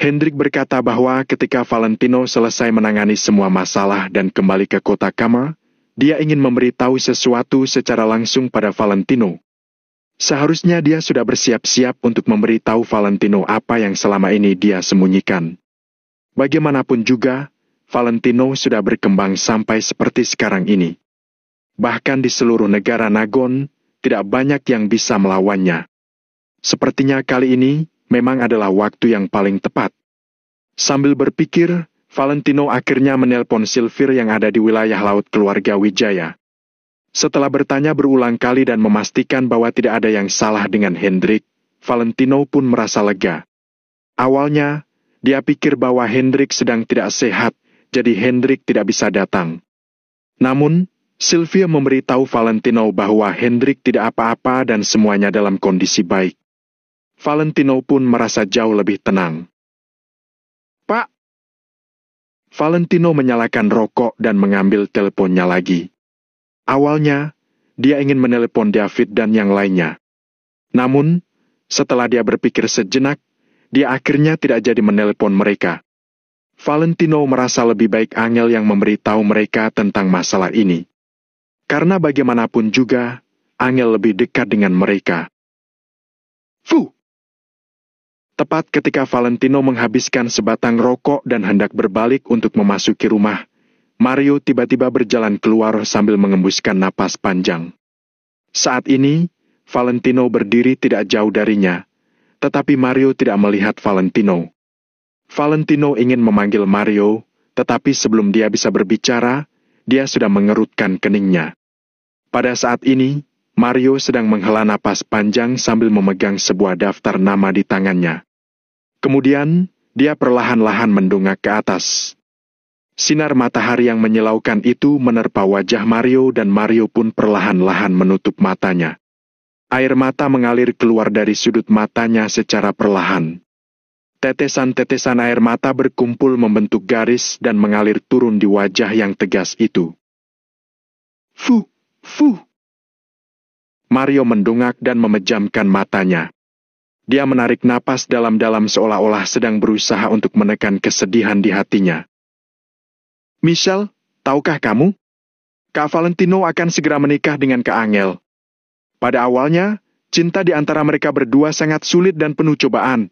Hendrik berkata bahwa ketika Valentino selesai menangani semua masalah dan kembali ke kota Kamar, dia ingin memberitahu sesuatu secara langsung pada Valentino. Seharusnya dia sudah bersiap-siap untuk memberitahu Valentino apa yang selama ini dia sembunyikan. Bagaimanapun juga, Valentino sudah berkembang sampai seperti sekarang ini. Bahkan di seluruh negara Nagon, tidak banyak yang bisa melawannya. Sepertinya kali ini, memang adalah waktu yang paling tepat. Sambil berpikir, Valentino akhirnya menelpon Silvir yang ada di wilayah laut keluarga Wijaya. Setelah bertanya berulang kali dan memastikan bahwa tidak ada yang salah dengan Hendrik, Valentino pun merasa lega. Awalnya, dia pikir bahwa Hendrik sedang tidak sehat, jadi Hendrik tidak bisa datang. Namun, Sylvia memberitahu Valentino bahwa Hendrik tidak apa-apa dan semuanya dalam kondisi baik. Valentino pun merasa jauh lebih tenang. "Pak." Valentino menyalakan rokok dan mengambil teleponnya lagi. Awalnya, dia ingin menelepon David dan yang lainnya. Namun, setelah dia berpikir sejenak, dia akhirnya tidak jadi menelepon mereka. Valentino merasa lebih baik Angel yang memberitahu mereka tentang masalah ini. Karena bagaimanapun juga, Angel lebih dekat dengan mereka. Fuh! Tepat ketika Valentino menghabiskan sebatang rokok dan hendak berbalik untuk memasuki rumah, Mario tiba-tiba berjalan keluar sambil mengembuskan napas panjang. Saat ini, Valentino berdiri tidak jauh darinya, tetapi Mario tidak melihat Valentino. Valentino ingin memanggil Mario, tetapi sebelum dia bisa berbicara, dia sudah mengerutkan keningnya. Pada saat ini, Mario sedang menghela napas panjang sambil memegang sebuah daftar nama di tangannya. Kemudian, dia perlahan-lahan mendongak ke atas. Sinar matahari yang menyilaukan itu menerpa wajah Mario dan Mario pun perlahan-lahan menutup matanya. Air mata mengalir keluar dari sudut matanya secara perlahan. Tetesan-tetesan air mata berkumpul membentuk garis dan mengalir turun di wajah yang tegas itu. Fuh, fuh. Mario mendongak dan memejamkan matanya. Dia menarik napas dalam-dalam seolah-olah sedang berusaha untuk menekan kesedihan di hatinya. Michelle, tahukah kamu? Kak Valentino akan segera menikah dengan Kak Angel. Pada awalnya, cinta di antara mereka berdua sangat sulit dan penuh cobaan.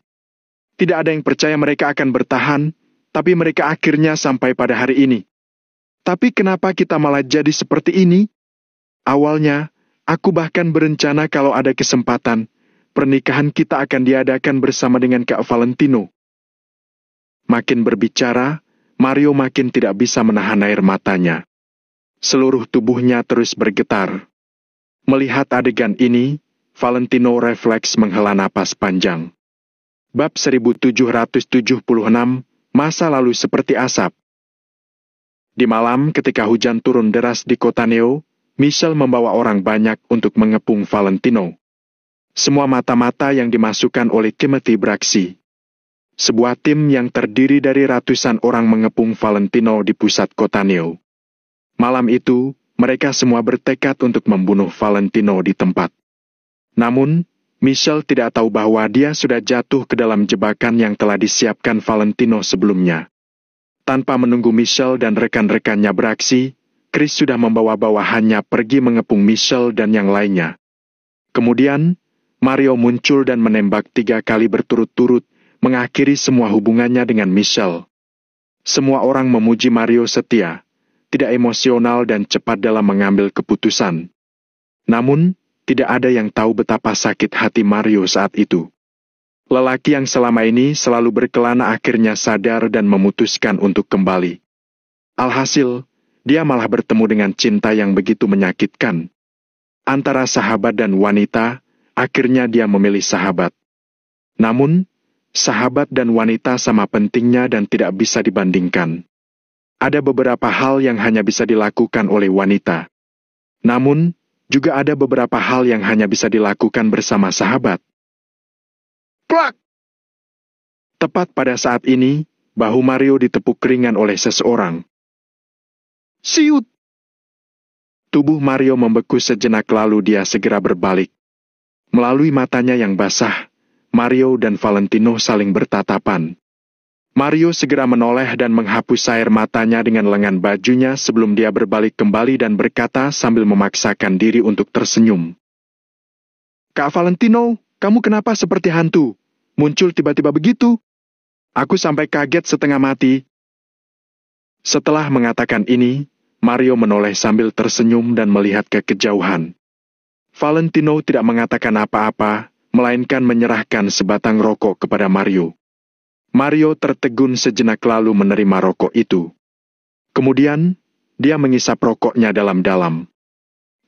Tidak ada yang percaya mereka akan bertahan, tapi mereka akhirnya sampai pada hari ini. Tapi kenapa kita malah jadi seperti ini? Awalnya, aku bahkan berencana kalau ada kesempatan, pernikahan kita akan diadakan bersama dengan Kak Valentino. Makin berbicara, Mario makin tidak bisa menahan air matanya. Seluruh tubuhnya terus bergetar. Melihat adegan ini, Valentino refleks menghela napas panjang. Bab 1776, Masa Lalu Seperti Asap. Di malam ketika hujan turun deras di kota Neo, Michelle membawa orang banyak untuk mengepung Valentino. Semua mata-mata yang dimasukkan oleh Timothy beraksi. Sebuah tim yang terdiri dari ratusan orang mengepung Valentino di pusat kota Neo. Malam itu, mereka semua bertekad untuk membunuh Valentino di tempat. Namun, Michelle tidak tahu bahwa dia sudah jatuh ke dalam jebakan yang telah disiapkan Valentino sebelumnya. Tanpa menunggu Michelle dan rekan-rekannya beraksi, Chris sudah membawa bawahannya pergi mengepung Michelle dan yang lainnya. Kemudian, Mario muncul dan menembak 3 kali berturut-turut, mengakhiri semua hubungannya dengan Michelle. Semua orang memuji Mario setia, tidak emosional dan cepat dalam mengambil keputusan. Namun, tidak ada yang tahu betapa sakit hati Mario saat itu. Lelaki yang selama ini selalu berkelana akhirnya sadar dan memutuskan untuk kembali. Alhasil, dia malah bertemu dengan cinta yang begitu menyakitkan. Antara sahabat dan wanita, akhirnya dia memilih sahabat. Namun, sahabat dan wanita sama pentingnya dan tidak bisa dibandingkan. Ada beberapa hal yang hanya bisa dilakukan oleh wanita. Namun, juga ada beberapa hal yang hanya bisa dilakukan bersama sahabat. Plak! Tepat pada saat ini, bahu Mario ditepuk ringan oleh seseorang. Siut! Tubuh Mario membeku sejenak lalu dia segera berbalik. Melalui matanya yang basah, Mario dan Valentino saling bertatapan. Mario segera menoleh dan menghapus air matanya dengan lengan bajunya sebelum dia berbalik kembali dan berkata sambil memaksakan diri untuk tersenyum. Kak Valentino, kamu kenapa seperti hantu? Muncul tiba-tiba begitu? Aku sampai kaget setengah mati. Setelah mengatakan ini, Mario menoleh sambil tersenyum dan melihat ke kejauhan. Valentino tidak mengatakan apa-apa, melainkan menyerahkan sebatang rokok kepada Mario. Mario tertegun sejenak lalu menerima rokok itu. Kemudian, dia mengisap rokoknya dalam-dalam.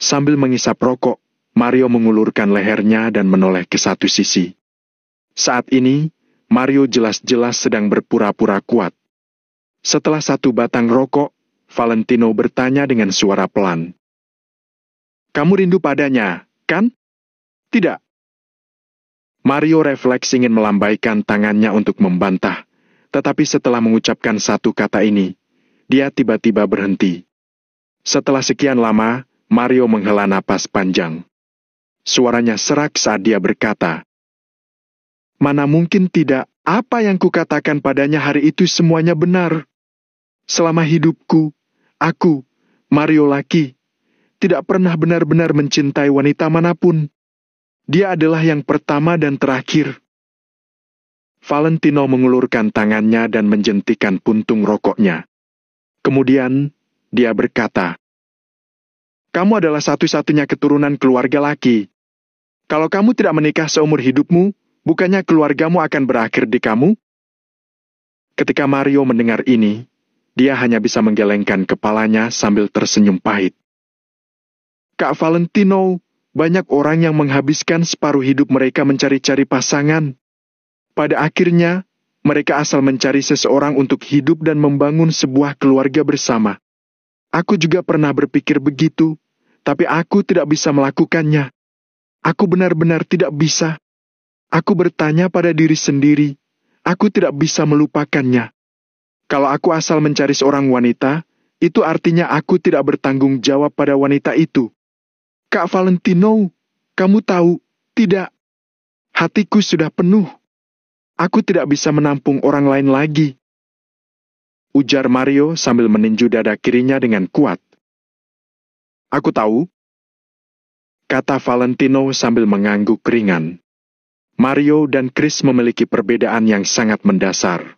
Sambil mengisap rokok, Mario mengulurkan lehernya dan menoleh ke satu sisi. Saat ini, Mario jelas-jelas sedang berpura-pura kuat. Setelah satu batang rokok, Valentino bertanya dengan suara pelan. Kamu rindu padanya, kan? Tidak. Mario refleks ingin melambaikan tangannya untuk membantah, tetapi setelah mengucapkan satu kata ini, dia tiba-tiba berhenti. Setelah sekian lama, Mario menghela napas panjang. Suaranya serak saat dia berkata, mana mungkin tidak, apa yang kukatakan padanya hari itu semuanya benar. Selama hidupku, aku, Mario laki, tidak pernah benar-benar mencintai wanita manapun. Dia adalah yang pertama dan terakhir. Valentino mengulurkan tangannya dan menjentikan puntung rokoknya. Kemudian, dia berkata, kamu adalah satu-satunya keturunan keluarga laki. Kalau kamu tidak menikah seumur hidupmu, bukannya keluargamu akan berakhir di kamu? Ketika Mario mendengar ini, dia hanya bisa menggelengkan kepalanya sambil tersenyum pahit. Kak Valentino, banyak orang yang menghabiskan separuh hidup mereka mencari-cari pasangan. Pada akhirnya, mereka asal mencari seseorang untuk hidup dan membangun sebuah keluarga bersama. Aku juga pernah berpikir begitu, tapi aku tidak bisa melakukannya. Aku benar-benar tidak bisa. Aku bertanya pada diri sendiri, aku tidak bisa melupakannya. Kalau aku asal mencari seorang wanita, itu artinya aku tidak bertanggung jawab pada wanita itu. Kak Valentino, kamu tahu, tidak. Hatiku sudah penuh. Aku tidak bisa menampung orang lain lagi. Ujar Mario sambil meninju dada kirinya dengan kuat. Aku tahu, kata Valentino sambil mengangguk ringan. Mario dan Chris memiliki perbedaan yang sangat mendasar.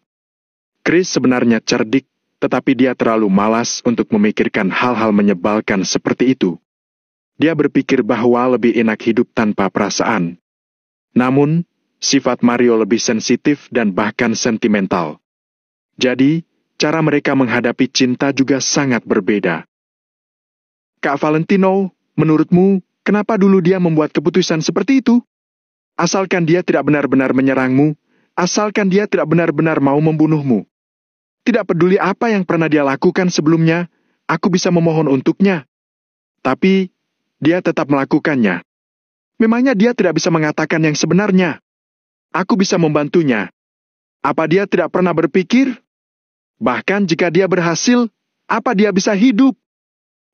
Chris sebenarnya cerdik, tetapi dia terlalu malas untuk memikirkan hal-hal menyebalkan seperti itu. Dia berpikir bahwa lebih enak hidup tanpa perasaan. Namun, sifat Mario lebih sensitif dan bahkan sentimental. Jadi, cara mereka menghadapi cinta juga sangat berbeda. Kak Valentino, menurutmu, kenapa dulu dia membuat keputusan seperti itu? Asalkan dia tidak benar-benar menyerangmu, asalkan dia tidak benar-benar mau membunuhmu. Tidak peduli apa yang pernah dia lakukan sebelumnya, aku bisa memohon untuknya. Tapi, dia tetap melakukannya. Memangnya dia tidak bisa mengatakan yang sebenarnya? Aku bisa membantunya. Apa dia tidak pernah berpikir? Bahkan jika dia berhasil, apa dia bisa hidup?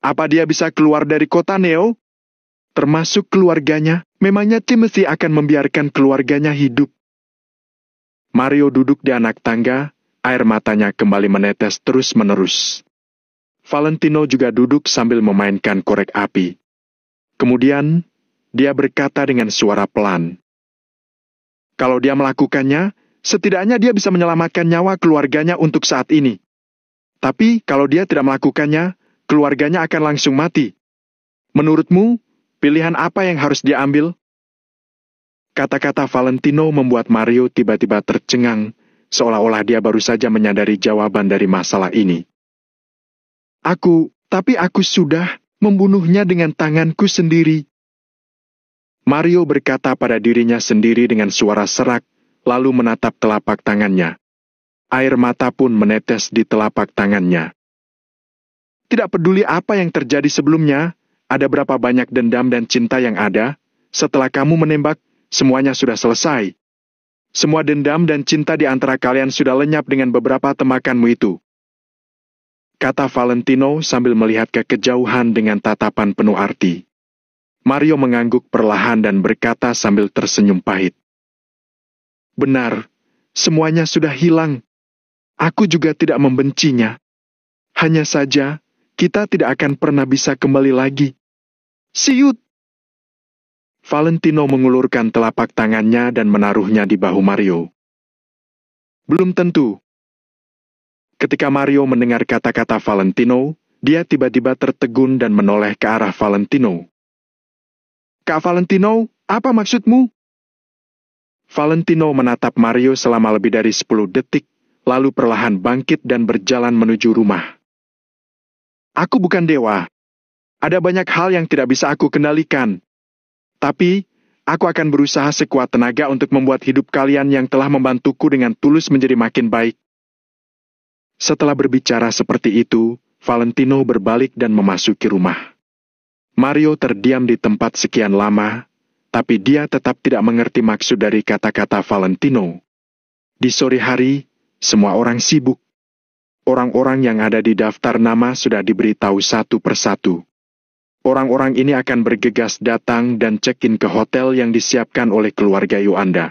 Apa dia bisa keluar dari kota Neo? Termasuk keluarganya, memangnya Timothy akan membiarkan keluarganya hidup? Mario duduk di anak tangga, air matanya kembali menetes terus-menerus. Valentino juga duduk sambil memainkan korek api. Kemudian, dia berkata dengan suara pelan. Kalau dia melakukannya, setidaknya dia bisa menyelamatkan nyawa keluarganya untuk saat ini. Tapi, kalau dia tidak melakukannya, keluarganya akan langsung mati. Menurutmu, pilihan apa yang harus dia ambil? Kata-kata Valentino membuat Mario tiba-tiba tercengang, seolah-olah dia baru saja menyadari jawaban dari masalah ini. Tapi aku sudah membunuhnya dengan tanganku sendiri. Mario berkata pada dirinya sendiri dengan suara serak, lalu menatap telapak tangannya. Air mata pun menetes di telapak tangannya. Tidak peduli apa yang terjadi sebelumnya, ada berapa banyak dendam dan cinta yang ada, setelah kamu menembak, semuanya sudah selesai. Semua dendam dan cinta di antara kalian sudah lenyap dengan beberapa tembakanmu itu. Kata Valentino sambil melihat ke kejauhan dengan tatapan penuh arti. Mario mengangguk perlahan dan berkata sambil tersenyum pahit. Benar, semuanya sudah hilang. Aku juga tidak membencinya. Hanya saja, kita tidak akan pernah bisa kembali lagi. Siut! Valentino mengulurkan telapak tangannya dan menaruhnya di bahu Mario. Belum tentu. Ketika Mario mendengar kata-kata Valentino, dia tiba-tiba tertegun dan menoleh ke arah Valentino. Kak Valentino, apa maksudmu? Valentino menatap Mario selama lebih dari 10 detik, lalu perlahan bangkit dan berjalan menuju rumah. Aku bukan dewa. Ada banyak hal yang tidak bisa aku kendalikan. Tapi, aku akan berusaha sekuat tenaga untuk membuat hidup kalian yang telah membantuku dengan tulus menjadi makin baik. Setelah berbicara seperti itu, Valentino berbalik dan memasuki rumah. Mario terdiam di tempat sekian lama, tapi dia tetap tidak mengerti maksud dari kata-kata Valentino. Di sore hari, semua orang sibuk. Orang-orang yang ada di daftar nama sudah diberitahu satu persatu. Orang-orang ini akan bergegas datang dan check-in ke hotel yang disiapkan oleh keluarga Yuanda.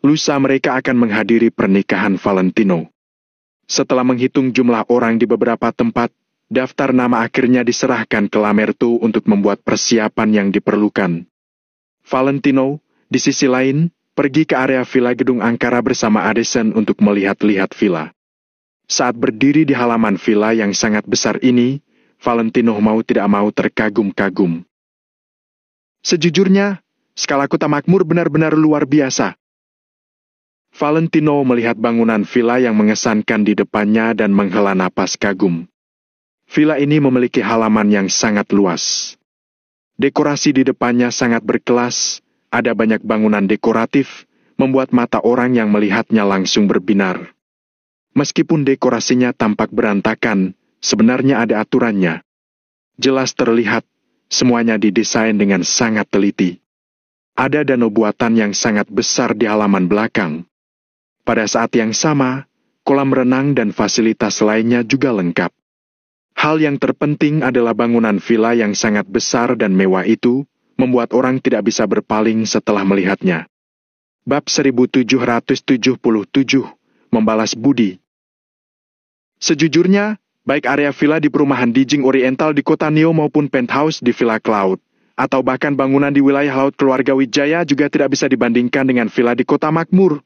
Lusa mereka akan menghadiri pernikahan Valentino. Setelah menghitung jumlah orang di beberapa tempat, daftar nama akhirnya diserahkan ke Lamertu untuk membuat persiapan yang diperlukan. Valentino, di sisi lain, pergi ke area villa Gedung Angkara bersama Addison untuk melihat-lihat villa. Saat berdiri di halaman villa yang sangat besar ini, Valentino mau tidak mau terkagum-kagum. Sejujurnya, skala kota makmur benar-benar luar biasa. Valentino melihat bangunan villa yang mengesankan di depannya dan menghela napas kagum. Villa ini memiliki halaman yang sangat luas. Dekorasi di depannya sangat berkelas, ada banyak bangunan dekoratif, membuat mata orang yang melihatnya langsung berbinar. Meskipun dekorasinya tampak berantakan, sebenarnya ada aturannya. Jelas terlihat, semuanya didesain dengan sangat teliti. Ada danau buatan yang sangat besar di halaman belakang. Pada saat yang sama, kolam renang dan fasilitas lainnya juga lengkap. Hal yang terpenting adalah bangunan villa yang sangat besar dan mewah itu, membuat orang tidak bisa berpaling setelah melihatnya. Bab 1777, Membalas Budi. Sejujurnya, baik area villa di perumahan Dijing Oriental di kota Neo maupun penthouse di Villa Cloud, atau bahkan bangunan di wilayah laut keluarga Wijaya juga tidak bisa dibandingkan dengan villa di kota makmur.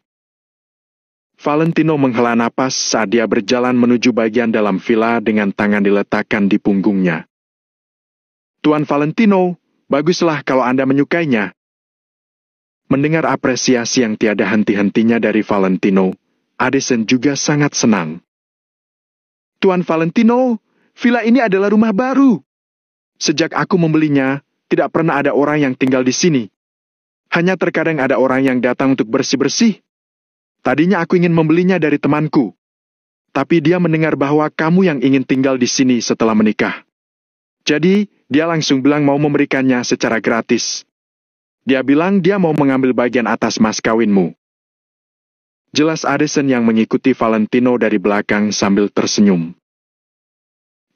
Valentino menghela napas saat dia berjalan menuju bagian dalam villa dengan tangan diletakkan di punggungnya. Tuan Valentino, baguslah kalau Anda menyukainya. Mendengar apresiasi yang tiada henti-hentinya dari Valentino, Addison juga sangat senang. Tuan Valentino, villa ini adalah rumah baru. Sejak aku membelinya, tidak pernah ada orang yang tinggal di sini. Hanya terkadang ada orang yang datang untuk bersih-bersih. Tadinya aku ingin membelinya dari temanku. Tapi dia mendengar bahwa kamu yang ingin tinggal di sini setelah menikah. Jadi, dia langsung bilang mau memberikannya secara gratis. Dia bilang dia mau mengambil bagian atas mas kawinmu. Jelas Addison yang mengikuti Valentino dari belakang sambil tersenyum.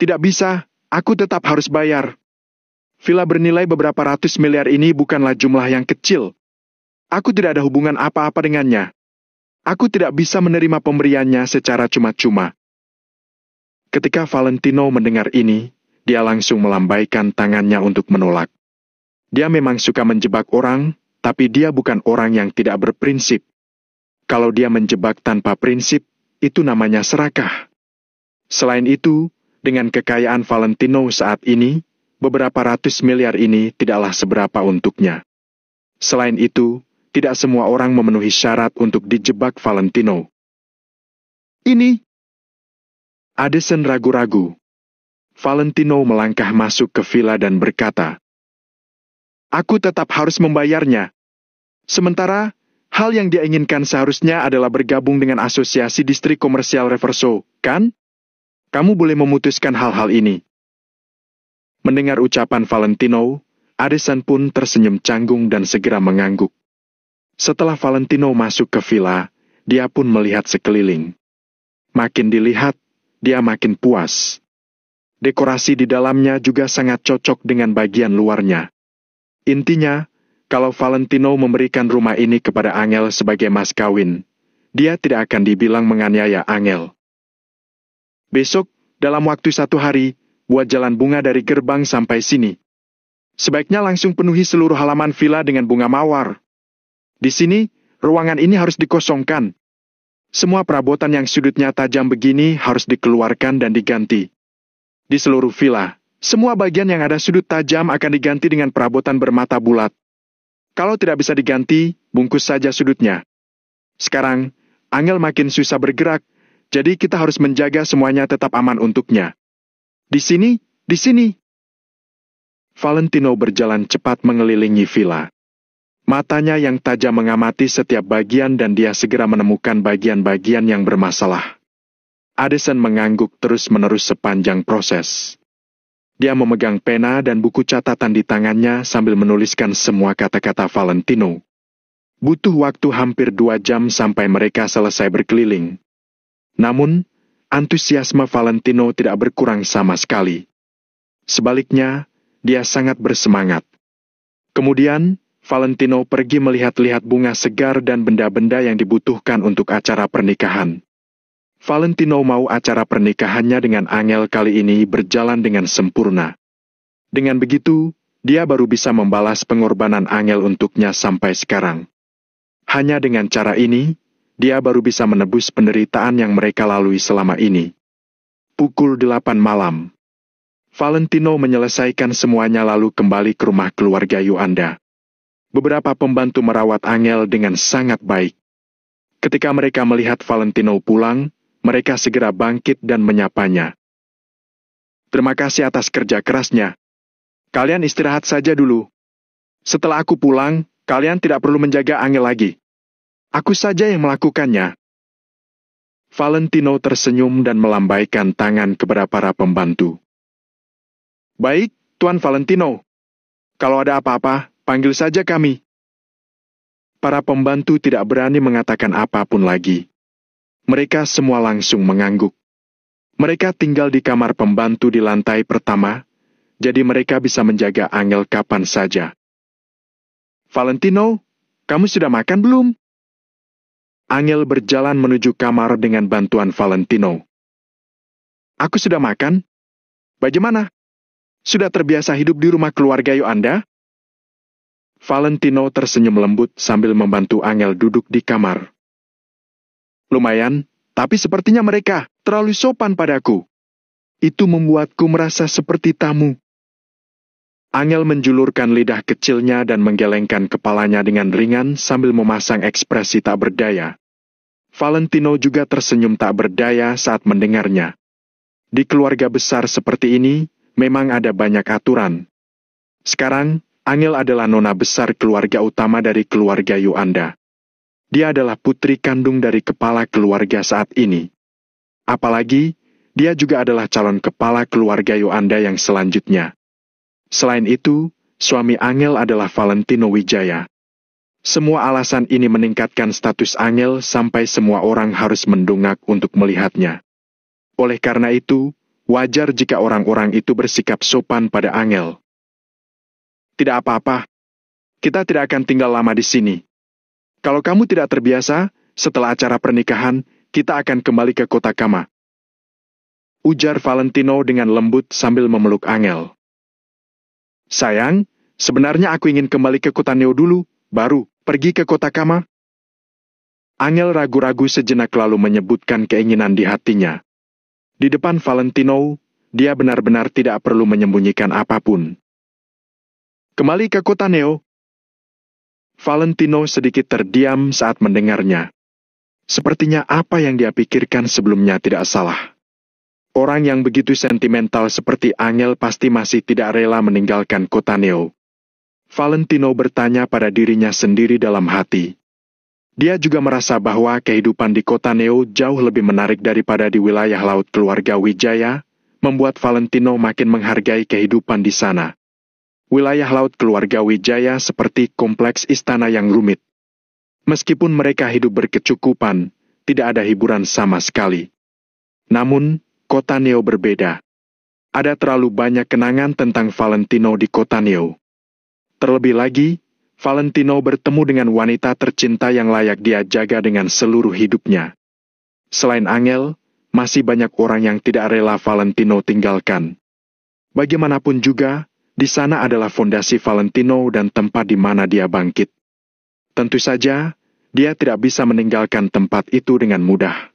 Tidak bisa, aku tetap harus bayar. Villa bernilai beberapa ratus miliar ini bukanlah jumlah yang kecil. Aku tidak ada hubungan apa-apa dengannya. Aku tidak bisa menerima pemberiannya secara cuma-cuma. Ketika Valentino mendengar ini, dia langsung melambaikan tangannya untuk menolak. Dia memang suka menjebak orang, tapi dia bukan orang yang tidak berprinsip. Kalau dia menjebak tanpa prinsip, itu namanya serakah. Selain itu, dengan kekayaan Valentino saat ini, beberapa ratus miliar ini tidaklah seberapa untuknya. Selain itu, tidak semua orang memenuhi syarat untuk dijebak Valentino. Ini. Addison ragu-ragu. Valentino melangkah masuk ke villa dan berkata, aku tetap harus membayarnya. Sementara, Hal yang dia inginkan seharusnya adalah bergabung dengan asosiasi distrik komersial Reverso, kan? Kamu boleh memutuskan hal-hal ini. Mendengar ucapan Valentino, Addison pun tersenyum canggung dan segera mengangguk. Setelah Valentino masuk ke villa, dia pun melihat sekeliling. Makin dilihat, dia makin puas. Dekorasi di dalamnya juga sangat cocok dengan bagian luarnya. Intinya, kalau Valentino memberikan rumah ini kepada Angel sebagai mas kawin, dia tidak akan dibilang menganiaya Angel. Besok, dalam waktu 1 hari, buat jalan bunga dari gerbang sampai sini. Sebaiknya langsung penuhi seluruh halaman villa dengan bunga mawar. Di sini, ruangan ini harus dikosongkan. Semua perabotan yang sudutnya tajam begini harus dikeluarkan dan diganti. Di seluruh villa, semua bagian yang ada sudut tajam akan diganti dengan perabotan bermata bulat. Kalau tidak bisa diganti, bungkus saja sudutnya. Sekarang, Angel makin susah bergerak, jadi kita harus menjaga semuanya tetap aman untuknya. Di sini, di sini. Valentino berjalan cepat mengelilingi villa. Matanya yang tajam mengamati setiap bagian dan dia segera menemukan bagian-bagian yang bermasalah. Addison mengangguk terus-menerus sepanjang proses. Dia memegang pena dan buku catatan di tangannya sambil menuliskan semua kata-kata Valentino. Butuh waktu hampir 2 jam sampai mereka selesai berkeliling. Namun, antusiasme Valentino tidak berkurang sama sekali. Sebaliknya, dia sangat bersemangat. Kemudian, Valentino pergi melihat-lihat bunga segar dan benda-benda yang dibutuhkan untuk acara pernikahan. Valentino mau acara pernikahannya dengan Angel kali ini berjalan dengan sempurna. Dengan begitu, dia baru bisa membalas pengorbanan Angel untuknya sampai sekarang. Hanya dengan cara ini, dia baru bisa menebus penderitaan yang mereka lalui selama ini. Pukul 8 malam. Valentino menyelesaikan semuanya lalu kembali ke rumah keluarga Yuanda. Beberapa pembantu merawat Angel dengan sangat baik. Ketika mereka melihat Valentino pulang, mereka segera bangkit dan menyapanya. Terima kasih atas kerja kerasnya. Kalian istirahat saja dulu. Setelah aku pulang, kalian tidak perlu menjaga Angel lagi. Aku saja yang melakukannya. Valentino tersenyum dan melambaikan tangan kepada para pembantu. Baik, Tuan Valentino. Kalau ada apa-apa, panggil saja kami. Para pembantu tidak berani mengatakan apapun lagi. Mereka semua langsung mengangguk. Mereka tinggal di kamar pembantu di lantai pertama, jadi mereka bisa menjaga Angel kapan saja. Valentino, kamu sudah makan belum? Angel berjalan menuju kamar dengan bantuan Valentino. Aku sudah makan. Bagaimana? Sudah terbiasa hidup di rumah keluarga Yuanda? Valentino tersenyum lembut sambil membantu Angel duduk di kamar. Lumayan, tapi sepertinya mereka terlalu sopan padaku. Itu membuatku merasa seperti tamu. Angel menjulurkan lidah kecilnya dan menggelengkan kepalanya dengan ringan sambil memasang ekspresi tak berdaya. Valentino juga tersenyum tak berdaya saat mendengarnya. Di keluarga besar seperti ini, memang ada banyak aturan. Sekarang, Angel adalah nona besar keluarga utama dari keluarga Yuanda. Dia adalah putri kandung dari kepala keluarga saat ini. Apalagi, dia juga adalah calon kepala keluarga Yuanda yang selanjutnya. Selain itu, suami Angel adalah Valentino Wijaya. Semua alasan ini meningkatkan status Angel sampai semua orang harus mendongak untuk melihatnya. Oleh karena itu, wajar jika orang-orang itu bersikap sopan pada Angel. Tidak apa-apa, kita tidak akan tinggal lama di sini. Kalau kamu tidak terbiasa, setelah acara pernikahan, kita akan kembali ke kota Kama. Ujar Valentino dengan lembut sambil memeluk Angel. Sayang, sebenarnya aku ingin kembali ke kota Neo dulu, baru pergi ke kota Kama. Angel ragu-ragu sejenak lalu menyebutkan keinginan di hatinya. Di depan Valentino, dia benar-benar tidak perlu menyembunyikan apapun. Kembali ke kota Neo. Valentino sedikit terdiam saat mendengarnya. Sepertinya apa yang dia pikirkan sebelumnya tidak salah. Orang yang begitu sentimental seperti Angel pasti masih tidak rela meninggalkan kota Neo. Valentino bertanya pada dirinya sendiri dalam hati. Dia juga merasa bahwa kehidupan di kota Neo jauh lebih menarik daripada di wilayah laut keluarga Wijaya, membuat Valentino makin menghargai kehidupan di sana. Wilayah laut keluarga Wijaya seperti kompleks istana yang rumit. Meskipun mereka hidup berkecukupan, tidak ada hiburan sama sekali. Namun, kota Neo berbeda. Ada terlalu banyak kenangan tentang Valentino di kota Neo. Terlebih lagi, Valentino bertemu dengan wanita tercinta yang layak dia jaga dengan seluruh hidupnya. Selain Angel, masih banyak orang yang tidak rela Valentino tinggalkan. Bagaimanapun juga, di sana adalah fondasi Valentino dan tempat di mana dia bangkit. Tentu saja, dia tidak bisa meninggalkan tempat itu dengan mudah.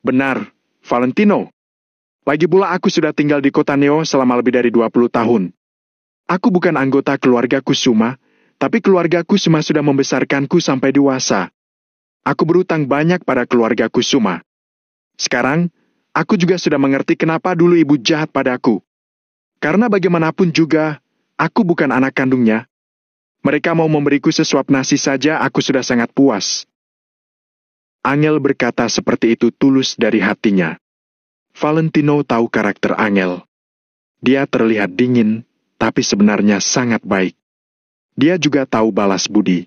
Benar, Valentino. Lagi pula aku sudah tinggal di kota Neo selama lebih dari 20 tahun. Aku bukan anggota keluarga Kusuma, tapi keluarga Kusuma sudah membesarkanku sampai dewasa. Aku berutang banyak pada keluarga Kusuma. Sekarang, aku juga sudah mengerti kenapa dulu ibu jahat padaku. Karena bagaimanapun juga, aku bukan anak kandungnya. Mereka mau memberiku sesuap nasi saja, aku sudah sangat puas. Angel berkata seperti itu tulus dari hatinya. Valentino tahu karakter Angel. Dia terlihat dingin, tapi sebenarnya sangat baik. Dia juga tahu balas budi.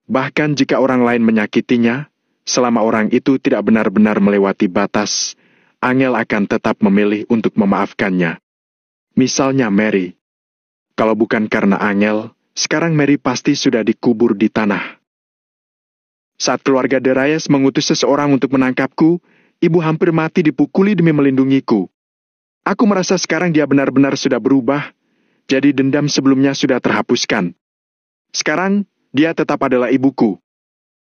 Bahkan jika orang lain menyakitinya, selama orang itu tidak benar-benar melewati batas, Angel akan tetap memilih untuk memaafkannya. Misalnya Mary. Kalau bukan karena Angel, sekarang Mary pasti sudah dikubur di tanah. Saat keluarga De Reyes mengutus seseorang untuk menangkapku, ibu hampir mati dipukuli demi melindungiku. Aku merasa sekarang dia benar-benar sudah berubah, jadi dendam sebelumnya sudah terhapuskan. Sekarang, dia tetap adalah ibuku.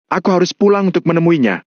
Aku harus pulang untuk menemuinya.